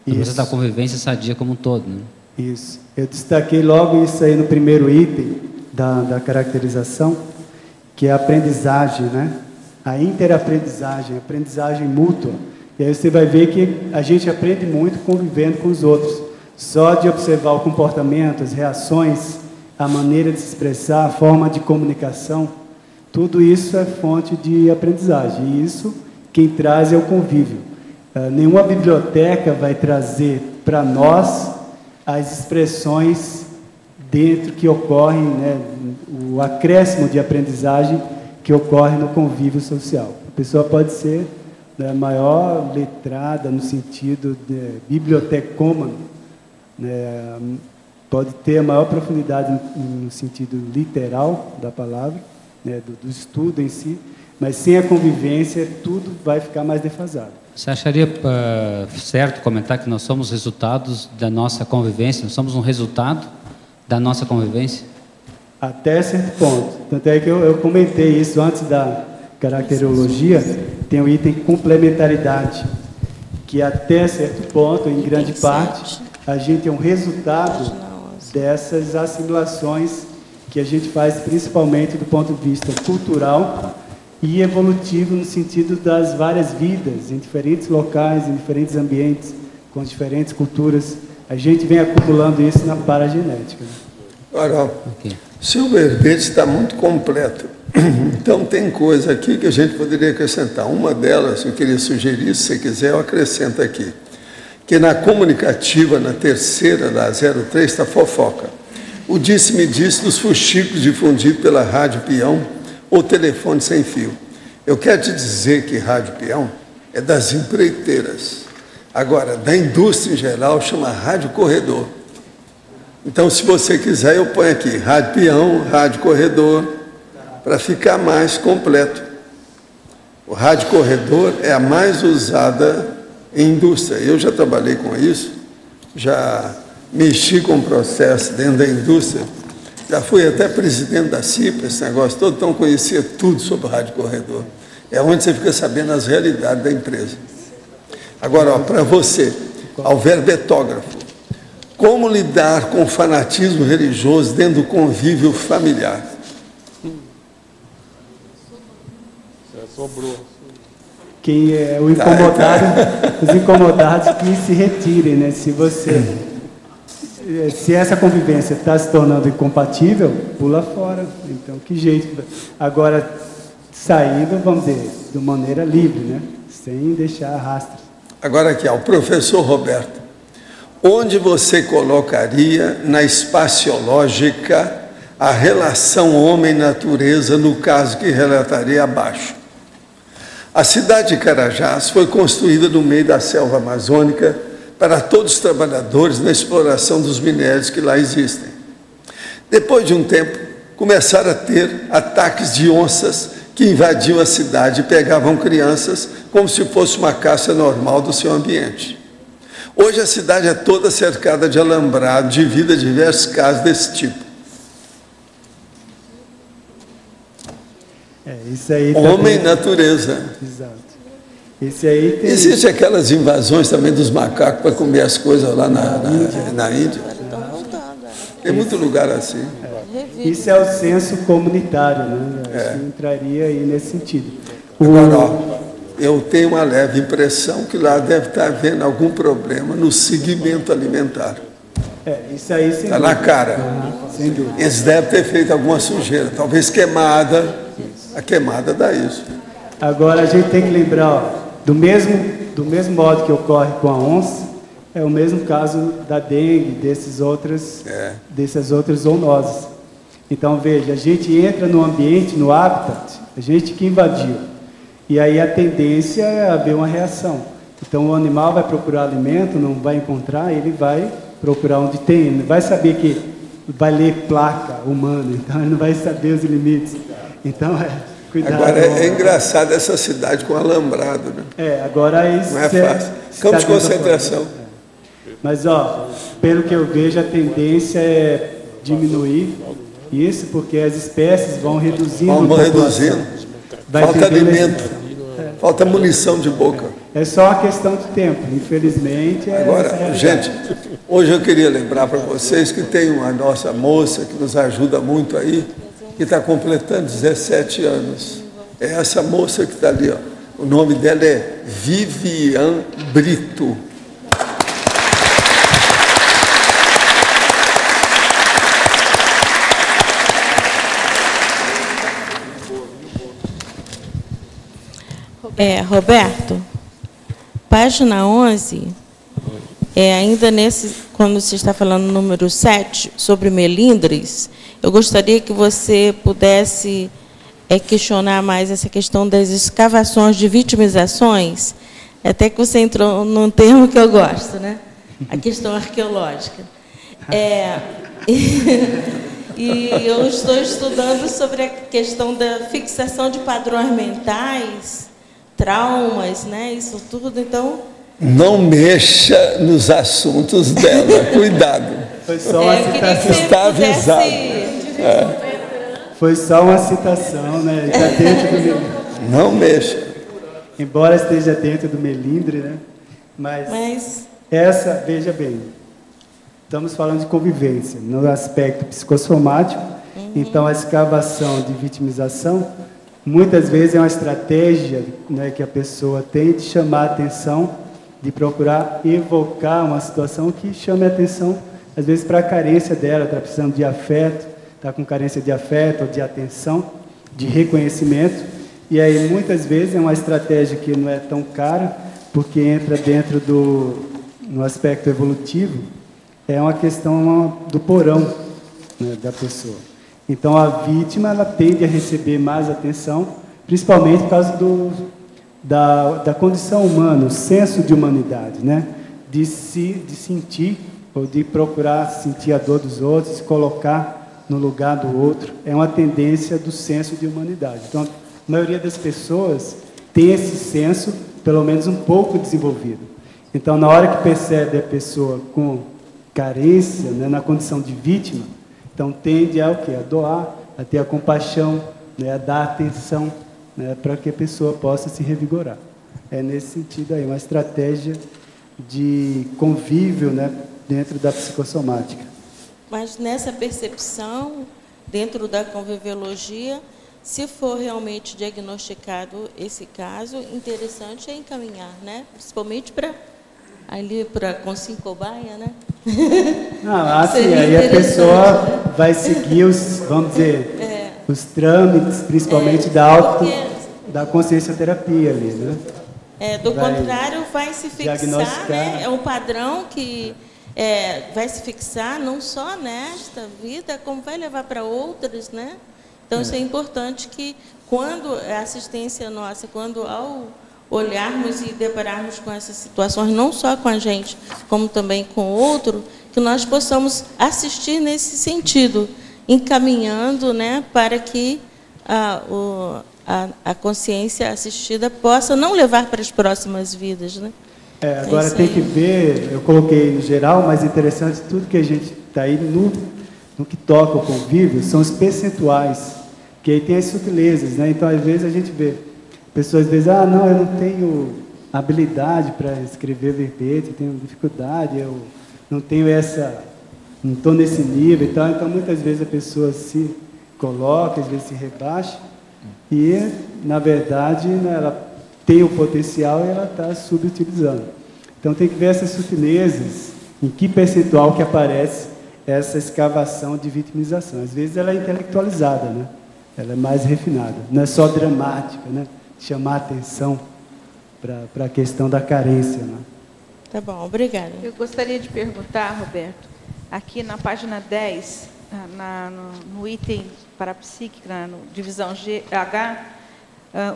No processo da convivência sadia como um todo, né? Isso. Eu destaquei logo isso aí no primeiro item da caracterização, que é a aprendizagem, né? A interaprendizagem, a aprendizagem mútua. E aí você vai ver que a gente aprende muito convivendo com os outros. Só de observar o comportamento, as reações, a maneira de se expressar, a forma de comunicação, tudo isso é fonte de aprendizagem. E isso, quem traz é o convívio. Nenhuma biblioteca vai trazer para nós as expressões dentro que ocorrem, né, o acréscimo de aprendizagem que ocorre no convívio social. A pessoa pode ser, né, maior letrada no sentido de bibliotecômano, né, pode ter a maior profundidade no sentido literal da palavra, né, do estudo em si, mas sem a convivência tudo vai ficar mais defasado. Você acharia certo comentar que nós somos resultados da nossa convivência? Nós somos um resultado da nossa convivência? Até certo ponto. Tanto é que eu comentei isso antes da caracterologia, tem o item complementaridade, que até certo ponto, em grande parte, a gente é um resultado dessas assimilações que a gente faz principalmente do ponto de vista cultural e evolutivo no sentido das várias vidas, em diferentes locais, em diferentes ambientes, com diferentes culturas. A gente vem acumulando isso na paragenética. Ora, seu verbete está muito completo. Então, tem coisa aqui que a gente poderia acrescentar. Uma delas, eu queria sugerir, se você quiser, eu acrescento aqui. Que na comunicativa, na terceira, da 03, está fofoca. O disse-me-disse dos fuxicos difundidos pela Rádio Peão ou telefone sem fio. Eu quero te dizer que Rádio Peão é das empreiteiras. Agora, da indústria em geral, chama Rádio Corredor. Então, se você quiser, eu ponho aqui rádio peão, rádio corredor, para ficar mais completo. O rádio corredor é a mais usada em indústria. Eu já trabalhei com isso, já mexi com o processo dentro da indústria, já fui até presidente da CIPA, esse negócio todo, então conhecia tudo sobre o rádio corredor. É onde você fica sabendo as realidades da empresa. Agora, para você, alverbetógrafo, como lidar com o fanatismo religioso dentro do convívio familiar? Sobrou. Quem é o incomodado, os incomodados que se retirem, né? Se essa convivência está se tornando incompatível, pula fora. Então, que jeito? Agora, saindo, vamos dizer, de maneira livre, né? Sem deixar rastros. Agora aqui, o professor Roberto, onde você colocaria na espaciológica a relação homem-natureza no caso que relataria abaixo? A cidade de Carajás foi construída no meio da selva amazônica para todos os trabalhadores na exploração dos minérios que lá existem. Depois de um tempo, começaram a ter ataques de onças que invadiam a cidade e pegavam crianças como se fosse uma caça normal do seu ambiente. Hoje a cidade é toda cercada de alambrado, devido a diversos casos desse tipo. Isso aí homem e natureza. Exato. Esse aí tem... Existem aquelas invasões também dos macacos para comer as coisas lá na Índia. Tem muito lugar assim. Isso é o senso comunitário, né? Acho que entraria aí nesse sentido. Agora, eu tenho uma leve impressão que lá deve estar havendo algum problema no segmento alimentar. Isso aí está na cara. Sem dúvida. Eles devem ter feito alguma sujeira, talvez queimada. A queimada dá isso. Agora a gente tem que lembrar, ó, do mesmo modo que ocorre com a onça, é o mesmo caso da dengue, dessas outras zoonoses. Então veja, a gente entra no ambiente, no habitat, a gente que invadiu. E aí a tendência é haver uma reação. Então o animal vai procurar alimento, não vai encontrar, ele vai procurar onde tem, ele não vai saber que vai ler placa humana, então ele não vai saber os limites. Então, cuidado. Agora, é engraçado essa cidade com alambrado, né? Agora isso... Não é fácil. Campo de concentração. Mas, ó, pelo que eu vejo, a tendência é diminuir isso, porque as espécies vão reduzindo. Vão reduzindo. Falta alimento. Falta munição de boca. É só uma questão de tempo, infelizmente. Agora, gente, hoje eu queria lembrar para vocês que tem uma nossa moça que nos ajuda muito aí, que está completando 17 anos. É essa moça que está ali, ó. O nome dela é Vivian Brito. Roberto, página 11, ainda quando você está falando no número 7, sobre melindres, eu gostaria que você pudesse questionar mais essa questão das escavações de vitimizações, até que você entrou num termo que eu gosto, né? A questão arqueológica. E eu estou estudando sobre a questão da fixação de padrões mentais, traumas, né? Isso tudo, então... Não mexa nos assuntos dela, cuidado. Foi só uma citação. Está avisado. Foi só uma citação, né? Está dentro do melindre. Não mexa. Embora esteja dentro do melindre, né? Mas essa, veja bem, estamos falando de convivência, no aspecto psicossomático, então a escavação de vitimização, muitas vezes é uma estratégia, né, que a pessoa tem de chamar a atenção, de procurar evocar uma situação que chame a atenção, às vezes para a carência dela, está precisando de afeto, está com carência de afeto ou de atenção, de reconhecimento, e aí muitas vezes é uma estratégia que não é tão cara, porque entra dentro no aspecto evolutivo, é uma questão do porão, né, da pessoa. Então a vítima ela tende a receber mais atenção, principalmente por causa da condição humana, o senso de humanidade, né? De sentir ou de procurar sentir a dor dos outros, se colocar no lugar do outro, é uma tendência do senso de humanidade. Então, a maioria das pessoas tem esse senso, pelo menos um pouco desenvolvido. Então, na hora que percebe a pessoa com carência, né, na condição de vítima, então tende a o quê? A doar, a ter a compaixão, né, a dar atenção, né, para que a pessoa possa se revigorar. É nesse sentido aí, uma estratégia de convívio, né, dentro da psicossomática. Mas nessa percepção, dentro da conviviologia, se for realmente diagnosticado esse caso, interessante é encaminhar, né? Principalmente para consciência cobaia, né? Não, assim, aí a pessoa vai seguir os, vamos dizer, os trâmites, principalmente da consciencioterapia ali, né? Do contrário, vai se fixar, né? É um padrão que vai se fixar não só nesta vida, como vai levar para outras, né? Então, isso é importante que, quando a assistência nossa, quando ao olharmos e depararmos com essas situações, não só com a gente, como também com o outro, que nós possamos assistir nesse sentido, encaminhando, né, para que a consciência assistida possa não levar para as próximas vidas, né? Agora tem que ver, eu coloquei no geral, mas interessante, tudo que a gente está aí no que toca o convívio, são os percentuais, que aí tem as sutilezas, né? Então, às vezes, a gente vê pessoas, às vezes, não, eu não tenho habilidade para escrever verbete, eu tenho dificuldade, eu não tenho não estou nesse nível e tal. Então, muitas vezes, a pessoa se coloca, às vezes se rebaixa, e, na verdade, né, ela tem o potencial e ela está subutilizando. Então, tem que ver essas sutilezas, em que percentual que aparece essa escavação de vitimização. Às vezes, ela é intelectualizada, né? Ela é mais refinada, não é só dramática, né? Chamar atenção para a questão da carência, né? Tá bom, obrigada. Eu gostaria de perguntar, Roberto, aqui na página 10, no item parapsíquica, no divisão H,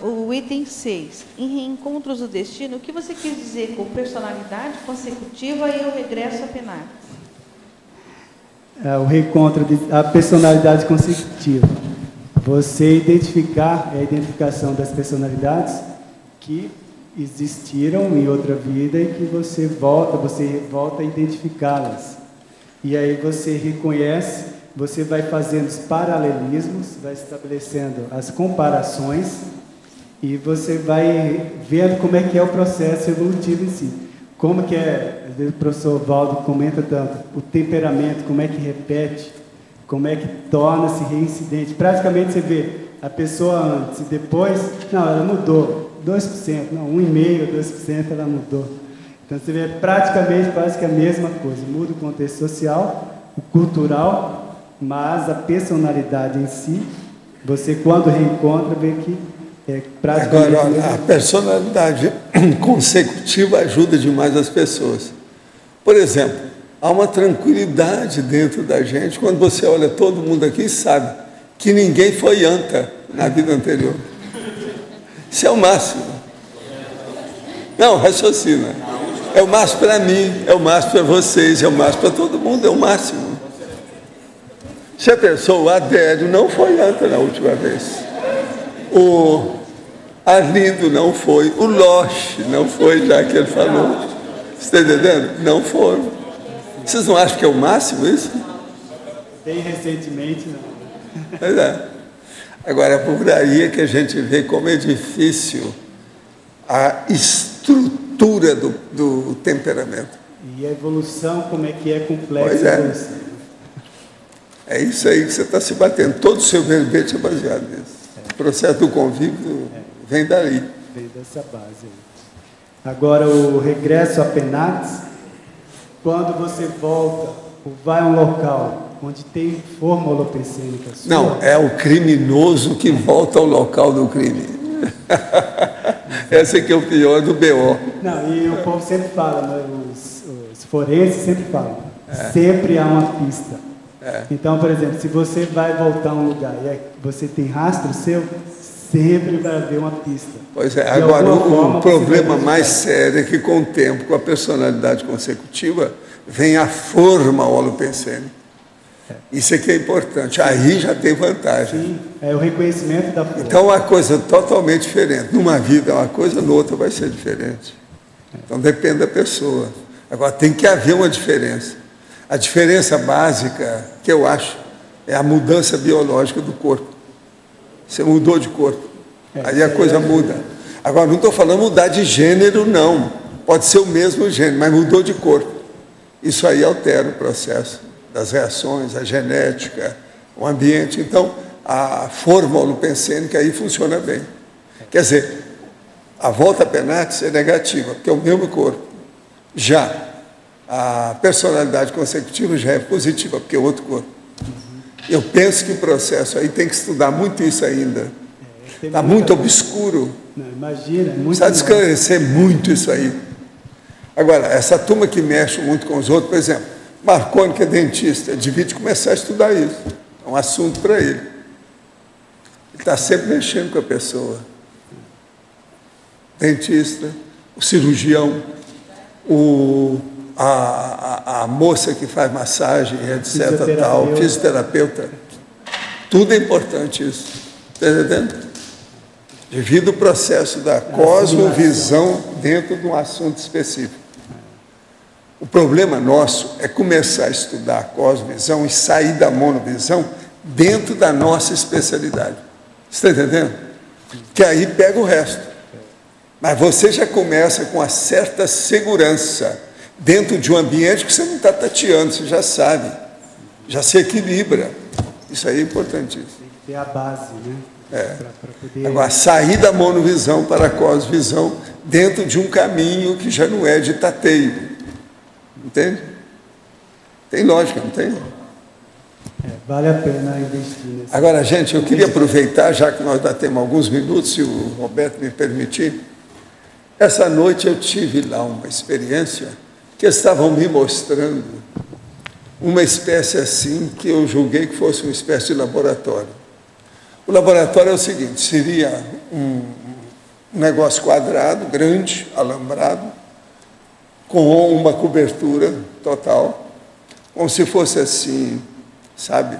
o item 6, em reencontros do destino, o que você quis dizer com personalidade consecutiva e o regresso a penates? O reencontro, a personalidade consecutiva. Você identificar, a identificação das personalidades que existiram em outra vida e que você volta a identificá-las. E aí você reconhece, você vai fazendo os paralelismos, vai estabelecendo as comparações e você vai vendo como é que é o processo evolutivo em si. Como que é, às vezes o professor Valdo comenta tanto, o temperamento, como é que repete, como é que torna-se reincidente. Praticamente você vê a pessoa antes e depois, não, ela mudou 2%, não, 1,5%, 2% ela mudou. Então você vê praticamente quase que a mesma coisa, muda o contexto social, o cultural, mas a personalidade em si, você quando reencontra vê que é praticamente... Agora, a personalidade consecutiva ajuda demais as pessoas. Por exemplo, há uma tranquilidade dentro da gente quando você olha todo mundo aqui e sabe que ninguém foi anta na vida anterior. Isso é o máximo. Não, raciocina. É o máximo para mim, é o máximo para vocês, é o máximo para todo mundo, é o máximo. Se a pessoa, o Adélio, não foi anta na última vez. O Arlindo não foi, o Loche não foi, já que ele falou. Você está entendendo? Não foram. Vocês não acham que é o máximo isso? Bem recentemente, não. Pois é. Agora, é por aí que a gente vê como é difícil a estrutura do temperamento. E a evolução, como é que é complexa. Pois é. É isso aí que você está se batendo. Todo o seu verbete é baseado nisso. O processo do convívio vem daí. Vem dessa base aí. Agora, o regresso a penates, quando você volta ou vai a um local onde tem forma holopensênica sua... Não, é o criminoso que volta ao local do crime. Esse aqui é o pior do BO. Não, e o povo sempre fala, né? Os forenses sempre falam, sempre há uma pista. Então, por exemplo, se você vai voltar a um lugar e você tem rastro seu, Sempre vai haver uma pista. Pois é, agora o problema mais sério é que com o tempo, com a personalidade consecutiva, vem a forma holopensene. Isso aqui é importante. Aí já tem vantagem. Sim, é o reconhecimento da forma. Então, é uma coisa totalmente diferente. Numa vida é uma coisa, na outra vai ser diferente. Então, depende da pessoa. Agora, tem que haver uma diferença. A diferença básica, que eu acho, é a mudança biológica do corpo. Você mudou de corpo. Aí a coisa muda. Agora, não estou falando mudar de gênero, não. Pode ser o mesmo gênero, mas mudou de corpo. Isso aí altera o processo das reações, a genética, o ambiente. Então, a forma holopensênica aí funciona bem. Quer dizer, a volta penatis é negativa, porque é o mesmo corpo. Já a personalidade consecutiva já é positiva, porque é outro corpo. Eu penso que o processo aí tem que estudar muito isso ainda. Está muito obscuro. Não, imagina, é muito. Precisa esclarecer muito isso aí. Agora, essa turma que mexe muito com os outros, por exemplo, Marconi, que é dentista, devia começar a estudar isso. É um assunto para ele. Ele está sempre mexendo com a pessoa. Dentista, o cirurgião, a moça que faz massagem, etc. Tal, fisioterapeuta. Tudo é importante isso. Está entendendo? Devido ao processo da cosmovisão dentro de um assunto específico. O problema nosso é começar a estudar a cosmovisão e sair da monovisão dentro da nossa especialidade. Você está entendendo? Que aí pega o resto. Mas você já começa com uma certa segurança dentro de um ambiente que você não está tateando, você já sabe, já se equilibra. Isso aí é importantíssimo. Tem que ter a base, né? Pra poder... Agora, sair da monovisão para a cosmovisão dentro de um caminho que já não é de tateio. Entende? Tem lógica, não tem? Vale a pena investir nesse. Agora, gente, eu queria aproveitar, já que nós ainda temos alguns minutos, se o Roberto me permitir. Essa noite eu tive lá uma experiência que estavam me mostrando uma espécie assim, que eu julguei que fosse uma espécie de laboratório. O laboratório é o seguinte, seria um negócio quadrado, grande, alambrado, com uma cobertura total, como se fosse assim, sabe,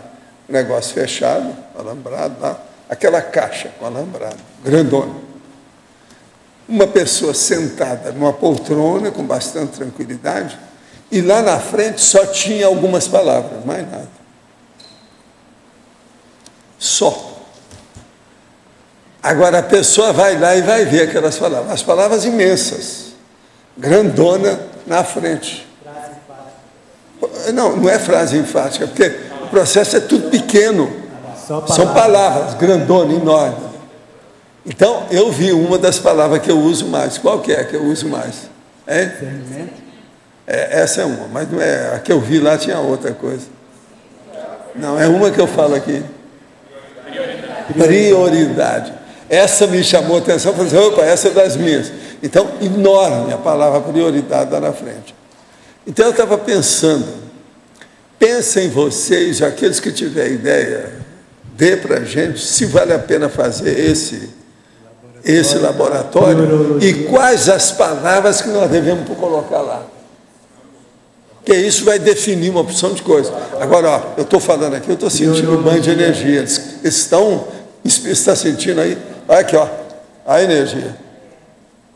um negócio fechado, alambrado, lá, aquela caixa com alambrado, grandona. Uma pessoa sentada numa poltrona, com bastante tranquilidade, e lá na frente só tinha algumas palavras, mais nada. Só. Agora a pessoa vai lá e vai ver aquelas palavras, as palavras imensas, grandona na frente. Não, não é frase enfática, porque o processo é tudo pequeno. São palavras, grandona, enorme. Então, eu vi uma das palavras que eu uso mais. Qual que é que eu uso mais? Essa é uma, mas não é. A que eu vi lá tinha outra coisa. Não, é uma que eu falo aqui. Prioridade. Essa me chamou a atenção, falei assim, opa, essa é das minhas. Então, enorme a palavra prioridade lá na frente. Então, eu estava pensando, pensem vocês, aqueles que tiverem ideia, dê para a gente se vale a pena fazer esse laboratório e quais as palavras que nós devemos colocar lá. Porque isso vai definir uma opção de coisa. Agora, ó, eu estou falando aqui, eu estou sentindo um banho de energia. Eles estão, está sentindo aí? Olha aqui, ó, a energia.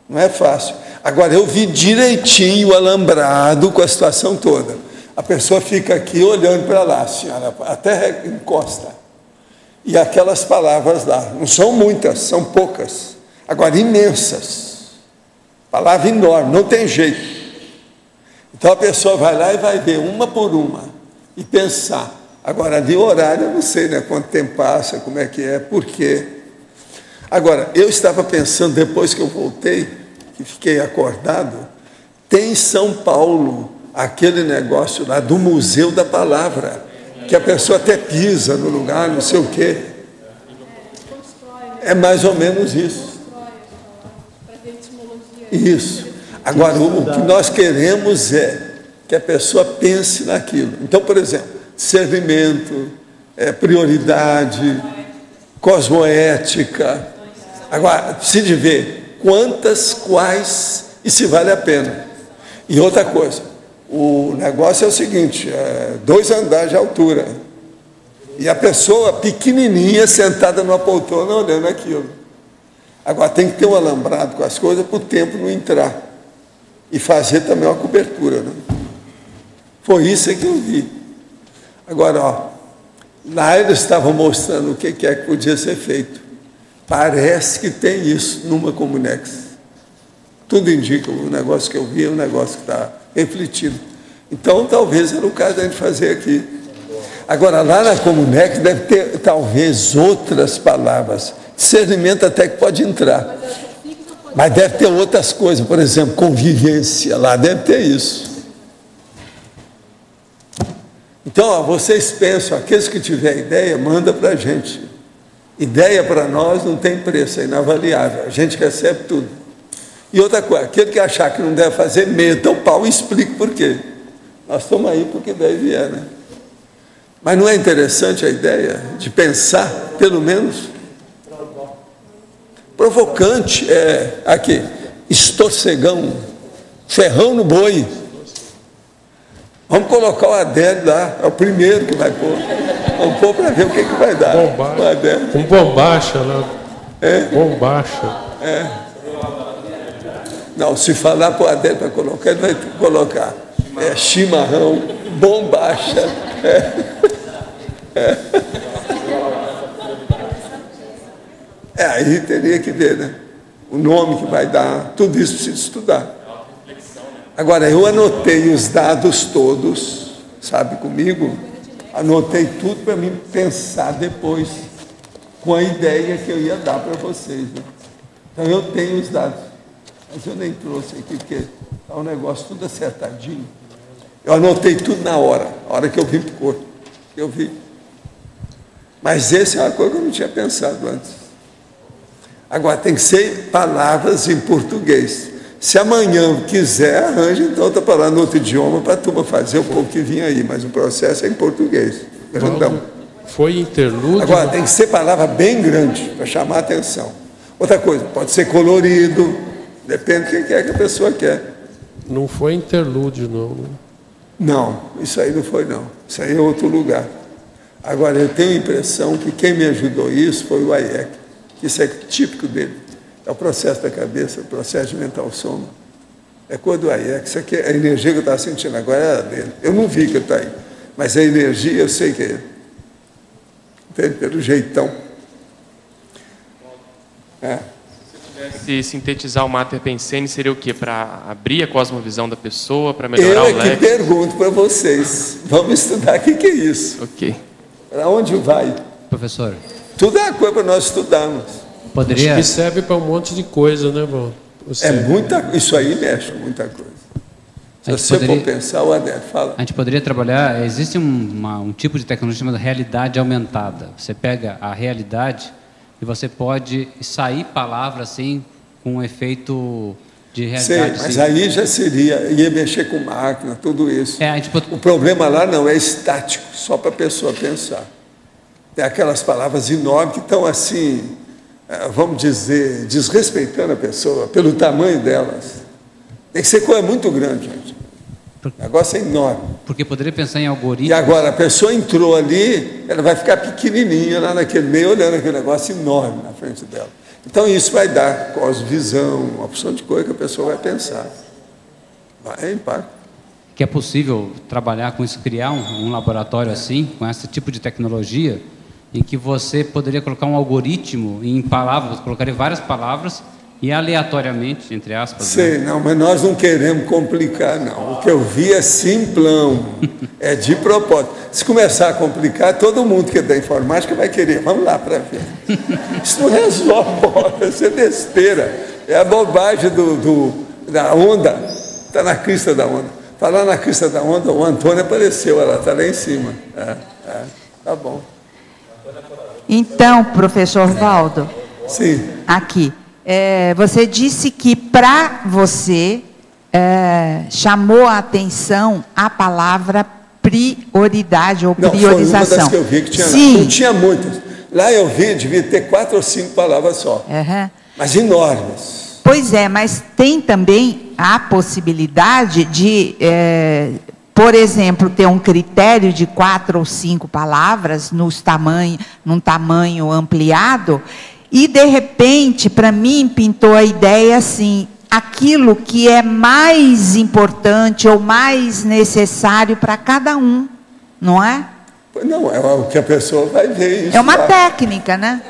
Não é fácil. Agora, eu vi direitinho o alambrado com a situação toda. A pessoa fica aqui olhando para lá, senhora, até encosta. E aquelas palavras lá, não são muitas, são poucas. Agora, imensas. Palavra enorme, não tem jeito. Então, a pessoa vai lá e vai ver uma por uma e pensar. Agora, de horário, eu não sei, né? Quanto tempo passa, como é que é, por quê. Agora, eu estava pensando, depois que eu voltei, que fiquei acordado, tem em São Paulo aquele negócio lá do Museu da Palavra, que a pessoa até pisa no lugar, não sei o quê. É mais ou menos isso. Isso. Agora, o que nós queremos é que a pessoa pense naquilo. Então, por exemplo, discernimento, prioridade, cosmoética, Agora, precisa ver quantas, quais e se vale a pena. E outra coisa, o negócio é o seguinte, 2 andares de altura. E a pessoa pequenininha sentada numa poltrona olhando aquilo. Agora, tem que ter um alambrado com as coisas para o tempo não entrar. E fazer também uma cobertura. Né? Foi isso que eu vi. Agora, ó, lá eles estavam mostrando o que é que podia ser feito. Parece que tem isso numa Comunex. Tudo indica, o negócio que eu vi é um negócio que está refletido. Então, talvez era o caso da gente fazer aqui. Agora, lá na Comunex deve ter, talvez, outras palavras. Discernimento até que pode entrar. Mas deve ter outras coisas, por exemplo, convivência, lá deve ter isso. Então, ó, vocês pensam, aqueles que tiverem ideia, manda para a gente. Ideia para nós não tem preço, é inavaliável. A gente recebe tudo. E outra coisa, aquele que achar que não deve fazer, meta o pau e explique por quê. Nós estamos aí porque deve é, né? Mas não é interessante a ideia de pensar, pelo menos? Provocante, aqui, estorcegão, ferrão no boi. Vamos colocar o Adélio lá, é o primeiro que vai pôr. Vamos pôr para ver o que vai dar. Um bombacha lá. Bombacha. Não, se falar para o Adélio para colocar, ele vai colocar chimarrão, bombacha. Aí teria que ver, né? O nome que vai dar, tudo isso precisa estudar. Agora, eu anotei os dados todos, sabe, comigo? Anotei tudo para mim pensar depois, com a ideia que eu ia dar para vocês. Né? Então, eu tenho os dados. Mas eu nem trouxe aqui, porque está um negócio tudo acertadinho. Eu anotei tudo na hora, a hora que eu vim para o corpo. Eu vi. Mas essa é uma coisa que eu não tinha pensado antes. Agora, tem que ser palavras em português. Se amanhã quiser, arranja então outra palavra no outro idioma para a turma fazer o pouco que vinha aí, mas o processo é em português. Grandão. Foi interlúdio. Agora, tem que ser palavra bem grande, para chamar a atenção. Outra coisa, pode ser colorido. Depende do que é que a pessoa quer. Não foi interlúdio, não. Não, isso aí não foi, não. Isso aí é outro lugar. Agora, eu tenho a impressão que quem me ajudou isso foi o Hayek. Isso é típico dele. É o processo da cabeça, o processo de mental soma. É coisa do Hayek. Isso aqui, a energia que eu estava sentindo agora era dele. Eu não vi que ele está aí. Mas a energia eu sei que é ele. Entende? Pelo jeitão. Se sintetizar o Mater Pensene, seria o quê? Para abrir a cosmovisão da pessoa, para melhorar o leque? Eu que pergunto para vocês. Vamos estudar o que é isso. Ok. Para onde vai? Professor. Tudo é uma coisa para nós estudarmos. Poderia... Acho que serve para um monte de coisa, né, bom? Isso aí mexe com muita coisa. Se você for pensar, o Adélio fala. A gente poderia trabalhar, existe um tipo de tecnologia chamada realidade aumentada. Você pega a realidade e você pode sair palavras assim com um efeito de realidade. Sim, mas aí já ia mexer com máquina, tudo isso. O problema lá não é estático, só para a pessoa pensar. Tem aquelas palavras enormes que estão assim, vamos dizer, desrespeitando a pessoa pelo tamanho delas. Tem que ser coisa muito grande, gente. O negócio é enorme. Porque poderia pensar em algoritmos. E agora, a pessoa entrou ali, ela vai ficar pequenininha lá naquele meio, olhando aquele negócio enorme na frente dela. Então, isso vai dar cosmovisão, uma opção de coisa que a pessoa vai pensar. Vai impacto. Que é possível trabalhar com isso, criar um laboratório assim, com esse tipo de tecnologia, em que você poderia colocar um algoritmo em palavras, colocaria várias palavras e aleatoriamente, entre aspas. Sei, né? não, mas nós não queremos complicar, não. O que eu vi é simplão, é de propósito. Se começar a complicar, todo mundo que é da informática vai querer. Vamos lá para ver. Isso não resolve, isso é besteira. É a bobagem da onda, está na crista da onda. Falar na crista da onda, o Antônio apareceu, ela está lá em cima. Tá bom. Então, professor Valdo, sim. Aqui, você disse que para você chamou a atenção a palavra prioridade ou priorização. Não, foi uma das que eu vi que tinha. Sim. Não tinha muitas. Lá eu vi, devia ter 4 ou 5 palavras só. Mas enormes. Pois é, mas tem também a possibilidade de, por exemplo, ter um critério de 4 ou 5 palavras num tamanho ampliado, e, de repente, para mim, pintou a ideia assim, aquilo que é mais importante ou mais necessário para cada um, não é? Não, é o que a pessoa vai ver. Isso é uma técnica, né?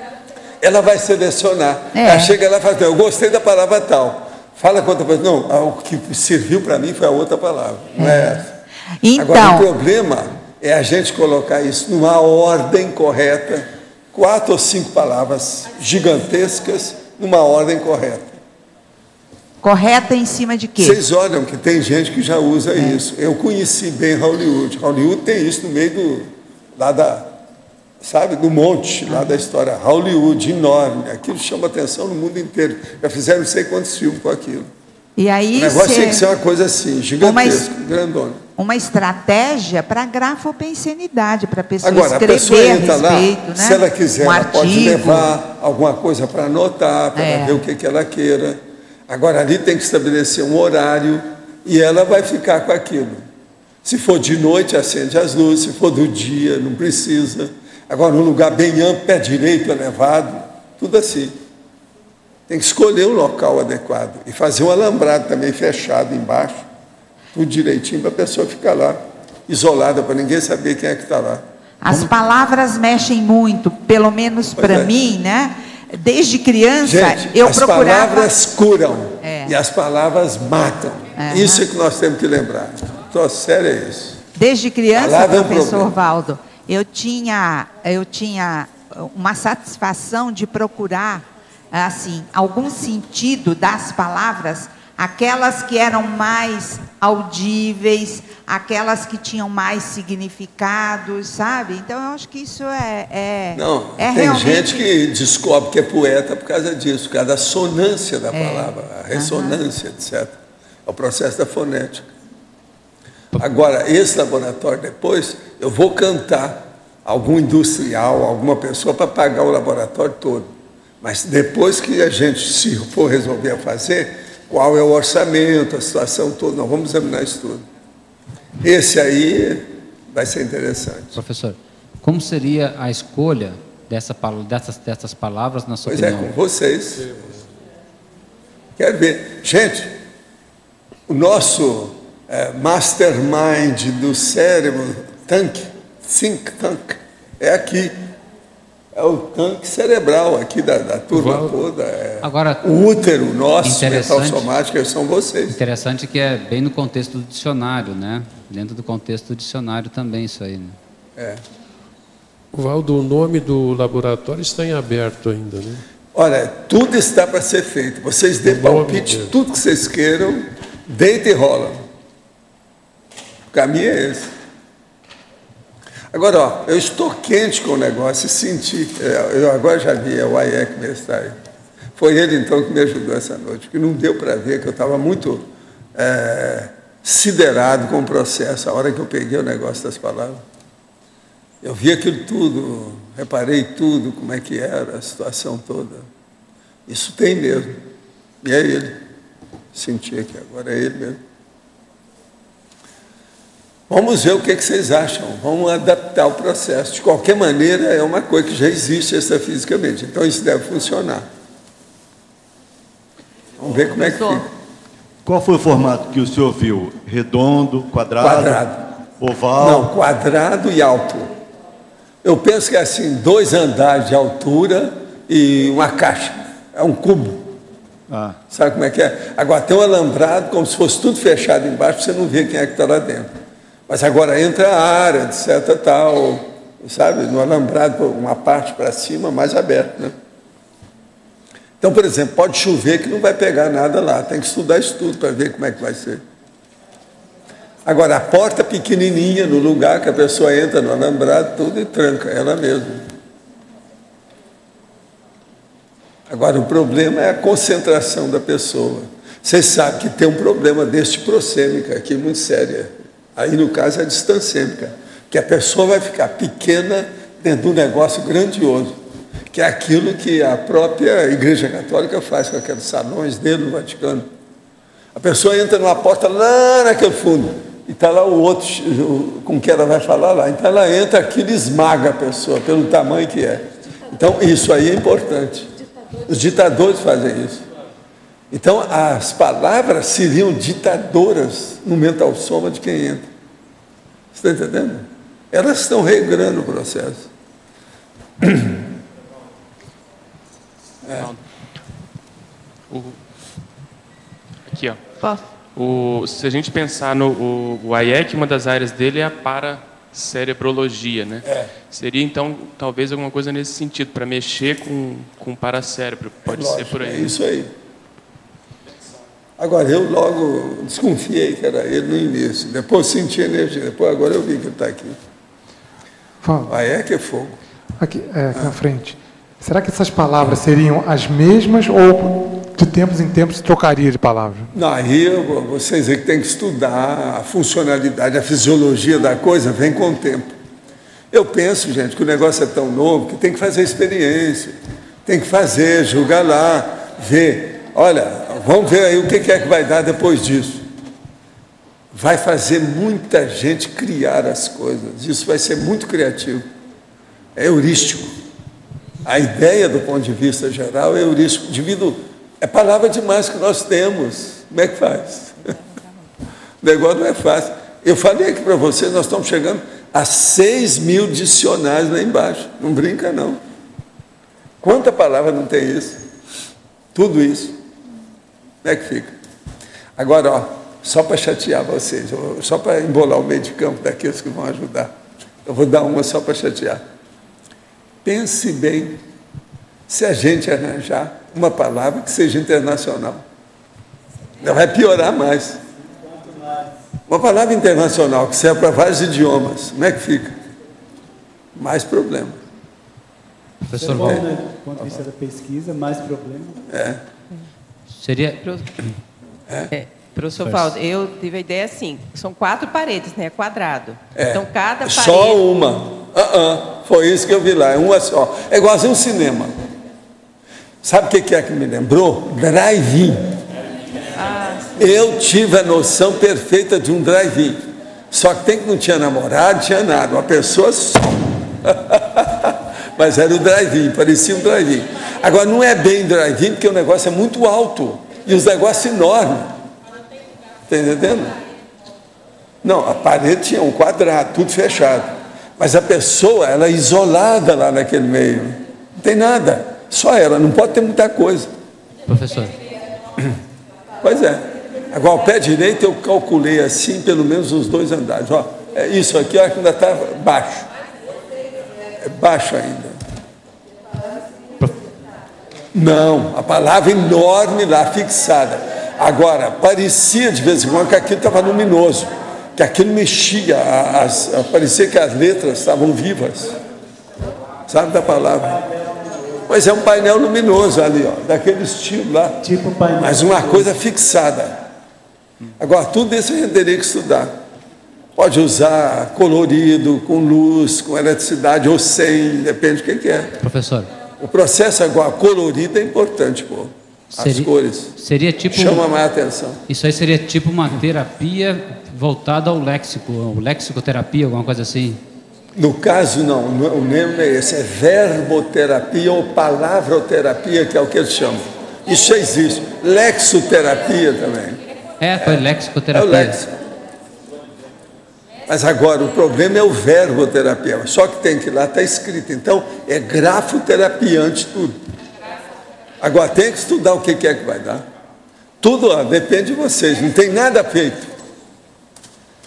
Ela vai selecionar. Ela chega lá e fala, eu gostei da palavra tal. Fala com outra pessoa. Não, o que serviu para mim foi a outra palavra. Não é essa. Então, agora, o problema é a gente colocar isso numa ordem correta, 4 ou 5 palavras gigantescas, numa ordem correta. Correta em cima de quê? Vocês olham que tem gente que já usa isso. Eu conheci bem Hollywood. Hollywood tem isso no meio do monte, lá da história. Hollywood, enorme. Aquilo chama atenção no mundo inteiro. Já fizeram não sei quantos filmes com aquilo. E aí, o negócio tem que ser uma coisa assim, gigantesca, grandona. Uma estratégia para grafopensenidade, para a pessoa escrever a pessoa entra a respeito, né? Se ela quiser, ela pode levar alguma coisa para anotar, para ver o que ela queira. Agora, ali tem que estabelecer um horário e ela vai ficar com aquilo. Se for de noite, acende as luzes. Se for do dia, não precisa. Agora, num lugar bem amplo, pé direito, elevado, tudo assim. Tem que escolher o local adequado e fazer um alambrado também fechado embaixo, tudo direitinho, para a pessoa ficar lá, isolada, para ninguém saber quem é que está lá. As palavras mexem muito, pelo menos para mim, né? Desde criança, gente, eu as procurava... palavras curam e as palavras matam. Isso é que nós temos que lembrar. Então, sério é isso. Desde criança, professor Valdo, eu tinha uma satisfação de procurar, assim, algum sentido das palavras, aquelas que eram mais audíveis, aquelas que tinham mais significados, sabe? Então, eu acho que isso tem realmente... gente que descobre que é poeta por causa disso, por causa da sonância da palavra, a ressonância, etc. É o processo da fonética. Agora, esse laboratório, depois, eu vou cantar algum industrial, alguma pessoa para pagar o laboratório todo. Mas depois que a gente, se for resolver fazer, qual é o orçamento, a situação toda, nós vamos examinar isso tudo. Esse aí vai ser interessante. Professor, como seria a escolha dessas palavras na sua opinião? Pois é, com vocês. Quero ver. Gente, o nosso mastermind do cérebro, think tank, é aqui. É o tanque cerebral aqui da turma toda. Agora, o útero nosso, mental somático, são vocês. Interessante que é bem no contexto do dicionário, né? Dentro do contexto do dicionário também isso aí, né? Valdo, o nome do laboratório está em aberto ainda, né? Olha, tudo está para ser feito. Vocês dêem palpite, tudo que vocês queiram, deita e rola. O caminho é esse. Agora, eu estou quente com o negócio e senti, eu agora já vi, o Hayek mesmo está aí. Foi ele, então, que me ajudou essa noite, porque não deu para ver, que eu estava muito siderado com o processo, a hora que eu peguei o negócio das palavras. Eu vi aquilo tudo, reparei tudo, como é que era, a situação toda. Isso tem mesmo. E é ele. Senti aqui agora, é ele mesmo. Vamos ver o que vocês acham. Vamos adaptar o processo. De qualquer maneira, é uma coisa que já existe extrafisicamente. Então, isso deve funcionar. Vamos ver como é que fica. Qual foi o formato que o senhor viu? Redondo, quadrado? Quadrado. Oval? Não, quadrado e alto. Eu penso que é assim, 2 andares de altura e uma caixa. É um cubo. Sabe como é que é? Agora, tem um alambrado, como se fosse tudo fechado embaixo, você não vê quem é que está lá dentro. Mas agora entra a área, etc, tal, sabe, no alambrado, uma parte para cima, mais aberta, né? Então, por exemplo, pode chover que não vai pegar nada lá, tem que estudar isso tudo para ver como é que vai ser. Agora, a porta pequenininha no lugar que a pessoa entra no alambrado, tudo e tranca, ela mesma. Agora, o problema é a concentração da pessoa. Vocês sabem que tem um problema deste prossêmica aqui, muito sério. Aí, no caso, é a distância, que a pessoa vai ficar pequena dentro de um negócio grandioso. que é aquilo que a própria Igreja Católica faz com aqueles salões dele no Vaticano. A pessoa entra numa porta lá naquele fundo, e está lá o outro, com que ela vai falar lá. Então ela entra, aquilo esmaga a pessoa, pelo tamanho que é. Então isso aí é importante. Os ditadores fazem isso. Então as palavras seriam ditadoras no mental soma de quem entra. Você está entendendo? Elas estão regrando o processo. Aqui, ó. Se a gente pensar no o Hayek, uma das áreas dele é a paracerebrologia, né? Seria, então, talvez alguma coisa nesse sentido, para mexer com o paracérebro. Pode ser por aí. É isso aí. Agora, eu logo desconfiei que era ele no início. Depois senti energia. Depois, agora eu vi que ele está aqui. Fala. Hayek é fogo. Aqui na frente. Será que essas palavras seriam as mesmas ou de tempos em tempos trocaria de palavra? Não, aí vocês aí que tem que estudar a funcionalidade, a fisiologia da coisa, vem com o tempo. Eu penso, gente, que o negócio é tão novo que tem que fazer experiência, tem que fazer, julgar lá, ver. Olha, vamos ver aí o que é que vai dar depois disso. Vai fazer muita gente criar as coisas, isso vai ser muito criativo, é heurístico. A ideia, do ponto de vista geral, é heurístico. É palavra demais que nós temos. Como é que faz? O negócio não é fácil. Eu falei aqui para vocês, nós estamos chegando a 6.000 dicionários lá embaixo. Não brinca, não. Quanta palavra não tem isso? Tudo isso. Como é que fica? Agora, ó, só para chatear vocês, só para embolar o meio de campo daqueles que vão ajudar. Eu vou dar uma só para chatear. Pense bem se a gente arranjar uma palavra que seja internacional. Não vai piorar mais. Uma palavra internacional que serve para vários idiomas, como é que fica? Mais problema. Professor, bom, né? Do ponto de vista da pesquisa, mais problema. Seria... Professor Valdo, eu tive a ideia assim, são 4 paredes, né? Quadrado. Então, cada parede... Só uma. Foi isso que eu vi lá, é uma só. É igualzinho um cinema. Sabe o que é que me lembrou? Drive-in. Eu tive a noção perfeita de um drive-in. Só que não tinha namorado, não tinha nada. Uma pessoa só. Mas era o drive-in, parecia um drive-in. Agora, não é bem drive-in, porque o negócio é muito alto. E os negócios enormes. Está entendendo? Não, a parede tinha um quadrado, tudo fechado. Mas a pessoa, ela é isolada lá naquele meio. Não tem nada. Só ela, não pode ter muita coisa. Professor. Pois é. Agora, o pé direito eu calculei assim, pelo menos os 2 andares. Ó, isso aqui, ó, que ainda está baixo. É baixo ainda. Não, a palavra enorme lá, fixada. Agora, parecia de vez em quando que aquilo estava luminoso. Que aquilo mexia, parecia que as letras estavam vivas, sabe da palavra? Pois é um painel luminoso ali, ó, daquele estilo lá, tipo painel, mas uma coisa fixada. Agora, tudo isso a gente teria que estudar. Pode usar colorido, com luz, com eletricidade ou sem, depende do que é. Professor. O processo agora, colorido é importante, pô. As cores. Seria tipo... Chama mais atenção. Isso aí seria tipo uma terapia voltada ao léxico, lexicoterapia, alguma coisa assim? No caso, não. O nome é esse, é verboterapia ou palavroterapia, que é o que eles chamam. Isso já existe. Lexoterapia também. Foi lexicoterapia. É o léxico. Mas agora, o problema é o verboterapia. Só que tem que ir lá, está escrito. Então, é grafoterapia antes de tudo. Agora, tem que estudar o que é que vai dar. Tudo depende de vocês, não tem nada feito.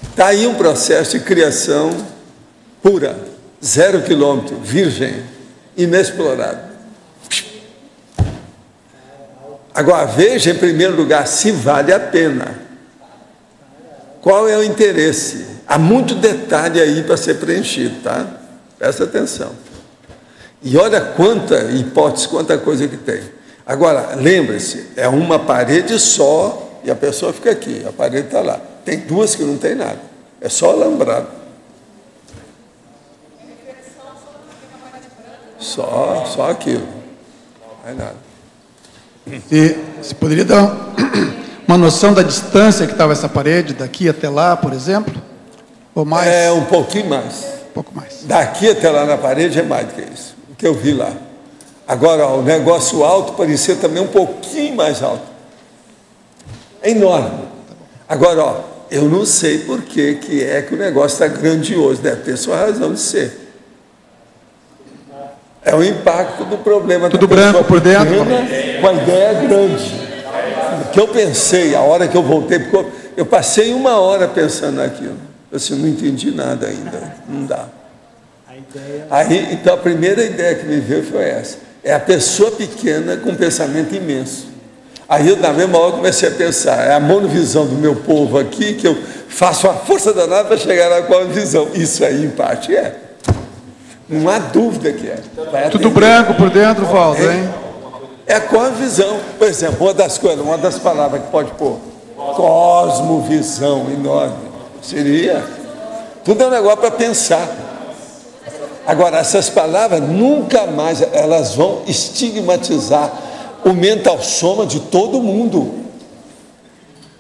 Está aí um processo de criação pura, 0 quilômetro, virgem, inexplorado. Agora, veja em primeiro lugar se vale a pena. Qual é o interesse? Há muito detalhe aí para ser preenchido, tá? Presta atenção. E olha quanta hipótese, quanta coisa que tem. Agora, lembre-se, é uma parede só e a pessoa fica aqui, a parede está lá. Tem 2 que não tem nada, é só alambrado. Só aquilo. Não é nada. E você poderia dar uma noção da distância que estava essa parede, daqui até lá, por exemplo? Ou mais? É, um pouquinho mais. Um pouco mais. Daqui até lá na parede é mais do que isso, o que eu vi lá. Agora, ó, o negócio alto parecia também um pouquinho mais alto. É enorme. Agora, ó, eu não sei por que o negócio está grandioso, deve ter sua razão de ser. É o impacto do problema. Tudo branco por dentro? Com a ideia grande. O que eu pensei, a hora que eu voltei, porque eu passei 1 hora pensando naquilo. Eu assim, não entendi nada ainda, não dá. Aí, então, a primeira ideia que me veio foi essa. É a pessoa pequena com um pensamento imenso. Aí, eu, na mesma hora, comecei a pensar, é a monovisão do meu povo aqui, que eu faço uma força danada para chegar na cosmovisão. Isso aí, em parte, é. Não há dúvida que é. Tudo branco por dentro, Valdo, hein? É a cosmovisão. Por exemplo, uma das palavras que pode pôr, cosmovisão enorme. Seria. Tudo é um negócio para pensar. Agora, essas palavras nunca mais elas vão estigmatizar o mental soma de todo mundo.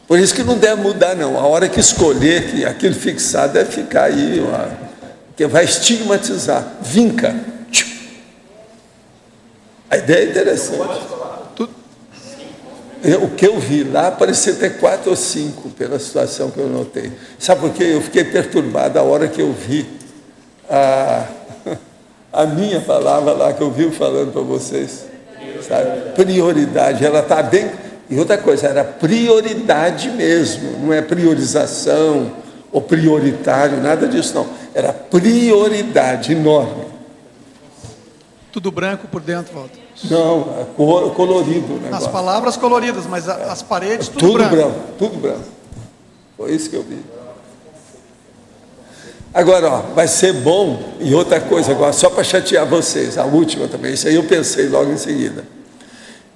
Por isso que não deve mudar, não. A hora que escolher que aquilo fixado deve ficar aí, porque vai estigmatizar. Vinca. A ideia é interessante. O que eu vi lá parecia ter 4 ou 5, pela situação que eu notei. Sabe por quê? Eu fiquei perturbado a hora que eu vi a minha palavra lá, que eu vi falando para vocês. Sabe? Prioridade, ela está bem... E outra coisa, era prioridade mesmo, não é priorização ou prioritário, nada disso não. Era prioridade enorme. Tudo branco por dentro, Walter? Não, é colorido o negócio. As palavras coloridas, mas as paredes tudo branco. Tudo branco. Foi isso que eu vi. Agora, ó, vai ser bom, e outra coisa agora, só para chatear vocês, a última também, isso aí eu pensei logo em seguida.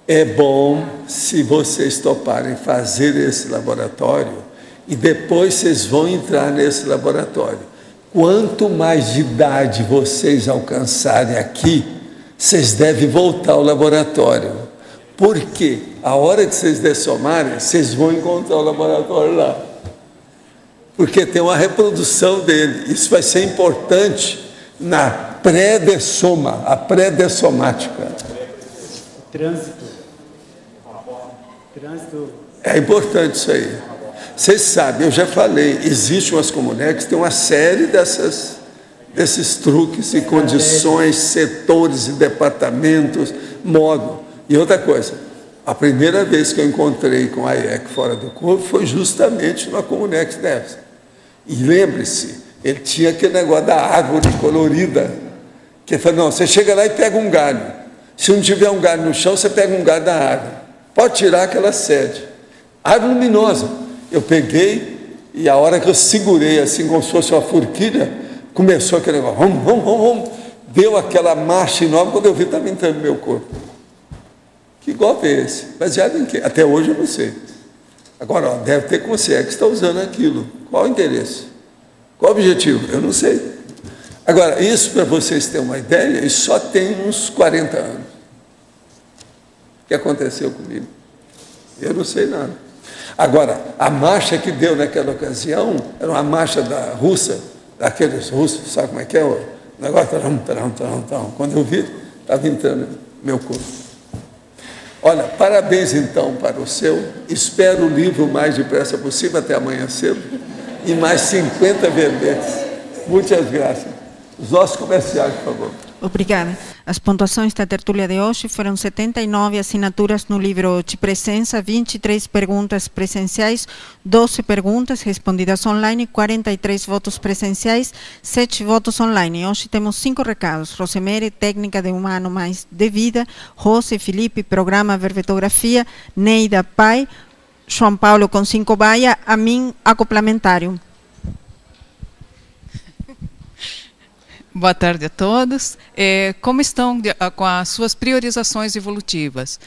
É bom se vocês toparem fazer esse laboratório e depois vocês vão entrar nesse laboratório. Quanto mais de idade vocês alcançarem aqui, vocês devem voltar ao laboratório. Porque a hora que vocês dessomarem, vocês vão encontrar o laboratório lá. Porque tem uma reprodução dele. Isso vai ser importante na pré-dessoma, a pré-dessomática. Trânsito. É importante isso aí. Vocês sabem, eu já falei, existe umas comunex, tem uma série desses truques e condições, setores e departamentos, modo. E outra coisa, a primeira vez que eu encontrei com a IEC fora do corpo foi justamente numa comunex dessa. E lembre-se, ele tinha aquele negócio da árvore colorida, que ele falou, não, você chega lá e pega um galho. Se não tiver um galho no chão, você pega um galho da árvore. Pode tirar aquela sede. Árvore luminosa. Eu peguei e a hora que eu segurei, assim como se fosse uma forquilha, começou aquele negócio, vamos. Deu aquela marcha enorme, quando eu vi, estava entrando no meu corpo. Que golpe é esse? Baseado em quê? Até hoje eu não sei. Agora, ó, deve ter consciência que está usando aquilo. Qual o interesse? Qual o objetivo? Eu não sei. Agora, isso para vocês terem uma ideia, isso só tem uns 40 anos. O que aconteceu comigo? Eu não sei nada. Agora, a marcha que deu naquela ocasião era uma marcha da russa, daqueles russos, sabe como é que é? O negócio, taram. Quando eu vi, estava entrando no meu corpo. Olha, parabéns então para o seu. Espero o livro o mais depressa possível, até amanhã cedo. E mais 50 verbetes. Muitas graças. Os nossos comerciais, por favor. Obrigada. As pontuações da tertúlia de hoje foram 79 assinaturas no livro de presença, 23 perguntas presenciais, 12 perguntas respondidas online, 43 votos presenciais, 7 votos online. Hoje temos 5 recados. Rosemary, técnica de humano mais de vida, José Felipe, programa verbetografia, Neida, pai, João Paulo com 5 baia, a mim, acoplamentário. Boa tarde a todos. Como estão com as suas priorizações evolutivas?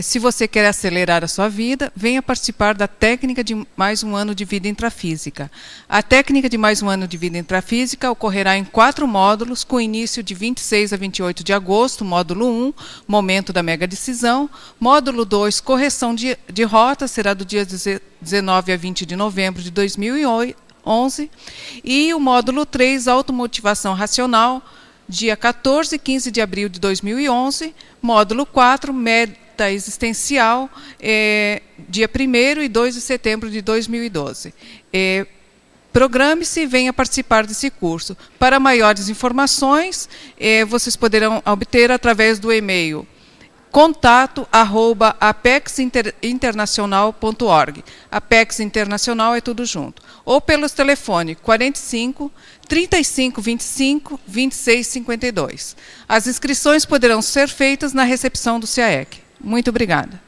Se você quer acelerar a sua vida, venha participar da técnica de mais um ano de vida intrafísica. A técnica de mais um ano de vida intrafísica ocorrerá em 4 módulos, com início de 26 a 28 de agosto, módulo 1, momento da mega decisão. Módulo 2, correção de rota, será do dia 19 a 20 de novembro de 2011. E o módulo 3, automotivação racional, dia 14 e 15 de abril de 2011. Módulo 4, meta existencial, dia 1º e 2 de setembro de 2012. Programe-se e venha participar desse curso. Para maiores informações, vocês poderão obter através do e-mail contato@apexinternacional.org. Apex Internacional é tudo junto. Ou pelos telefones 45 35 25 26 52. As inscrições poderão ser feitas na recepção do CAEC. Muito obrigada.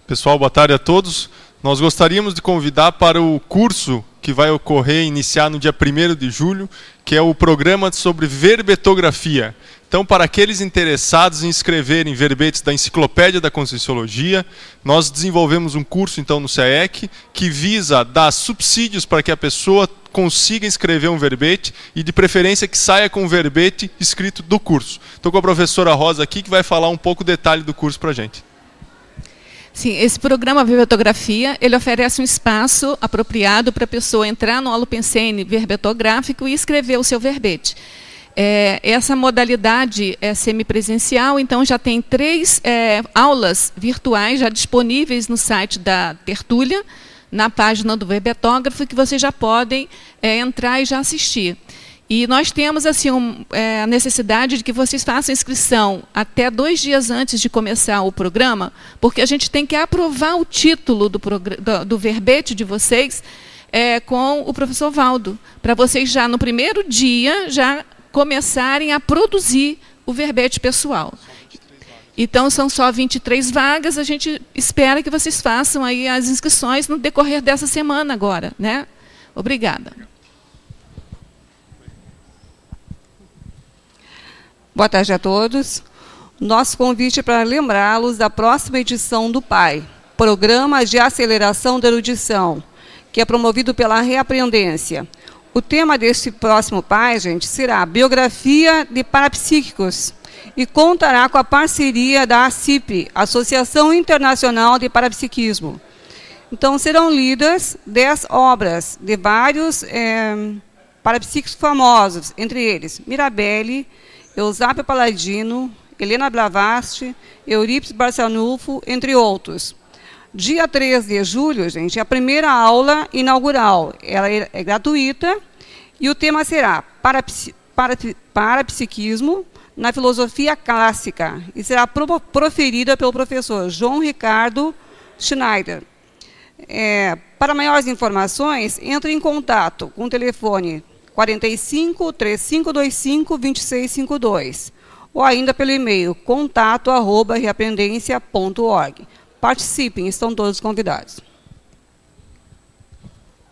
Pessoal, boa tarde a todos. Nós gostaríamos de convidar para o curso que vai ocorrer, iniciar no dia 1º de julho, que é o programa sobre verbetografia. Então, para aqueles interessados em escreverem verbetes da Enciclopédia da Conscienciologia, nós desenvolvemos um curso, então, no CAEC, que visa dar subsídios para que a pessoa consiga escrever um verbete e, de preferência, que saia com o verbete escrito do curso. Estou com a professora Rosa aqui, que vai falar um pouco o detalhe do curso para a gente. Sim, esse programa Verbetografia, ele oferece um espaço apropriado para a pessoa entrar no Holopensene verbetográfico e escrever o seu verbete. Essa modalidade é semipresencial, então já tem 3 aulas virtuais já disponíveis no site da Tertúlia, na página do verbetógrafo, que vocês já podem entrar e já assistir. E nós temos assim, a necessidade de que vocês façam inscrição até 2 dias antes de começar o programa, porque a gente tem que aprovar o título do verbete de vocês com o professor Valdo, para vocês já no primeiro dia já começarem a produzir o verbete pessoal. Então, são só 23 vagas, a gente espera que vocês façam aí as inscrições no decorrer dessa semana agora, né? Obrigada. Boa tarde a todos. Nosso convite é para lembrá-los da próxima edição do PAI, Programa de Aceleração da Erudição, que é promovido pela Reaprendência. O tema deste próximo PAI, gente, será Biografia de Parapsíquicos, e contará com a parceria da ACIP, Associação Internacional de Parapsiquismo. Então, serão lidas 10 obras de vários parapsíquicos famosos, entre eles Mirabelli, Eusápio Paladino, Helena Blavatsky, Eurípides Barçanufo, entre outros. Dia 3 de julho, gente, é a primeira aula inaugural. Ela é gratuita e o tema será Parapsiquismo na Filosofia Clássica e será proferida pelo professor João Ricardo Schneider. Para maiores informações, entre em contato com o telefone 45 3525 2652 ou ainda pelo e-mail contato@reaprendência.org. Participem, estão todos convidados.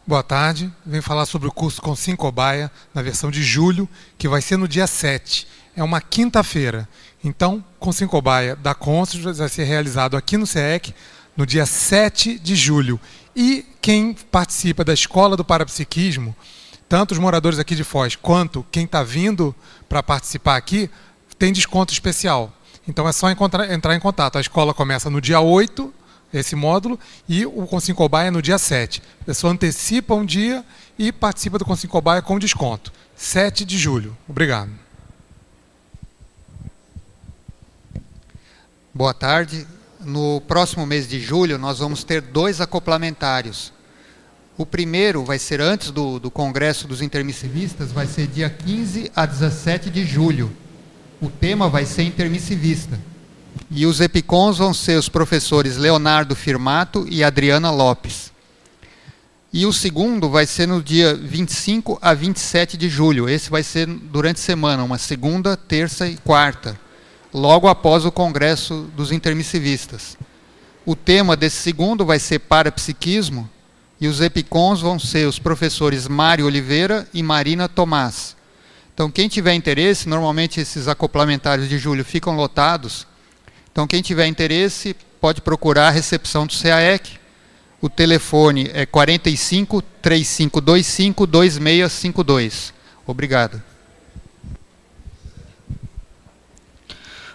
Boa tarde, venho falar sobre o curso Consciência Cobaia, na versão de julho, que vai ser no dia 7. É uma quinta-feira. Então, Consciência Cobaia da Consciência vai ser realizado aqui no CAEC no dia 7 de julho. E quem participa da Escola do Parapsiquismo, tanto os moradores aqui de Foz, quanto quem está vindo para participar aqui, tem desconto especial. Então é só entrar em contato. A escola começa no dia 8, esse módulo, e o Consciência Cobaia no dia 7. A pessoa antecipa um dia e participa do Consciência Cobaia com desconto. 7 de julho. Obrigado. Boa tarde. No próximo mês de julho, nós vamos ter 2 acoplamentários. O primeiro vai ser antes do Congresso dos Intermissivistas, vai ser dia 15 a 17 de julho. O tema vai ser intermissivista. E os epicons vão ser os professores Leonardo Firmato e Adriana Lopes. E o segundo vai ser no dia 25 a 27 de julho. Esse vai ser durante a semana, uma segunda, terça e quarta, logo após o Congresso dos Intermissivistas. O tema desse segundo vai ser Parapsiquismo, E os EPICONs vão ser os professores Mário Oliveira e Marina Tomás. Então, quem tiver interesse, normalmente esses acoplamentários de julho ficam lotados. Então, quem tiver interesse, pode procurar a recepção do CAEC. O telefone é 45 3525 2652. Obrigado.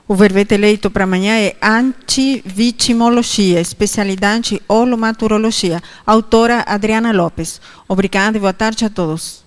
O verbete eleito para amanhã é antivitimologia, especialidade holomaturologia, autora Adriana Lopes. Obrigada e boa tarde a todos.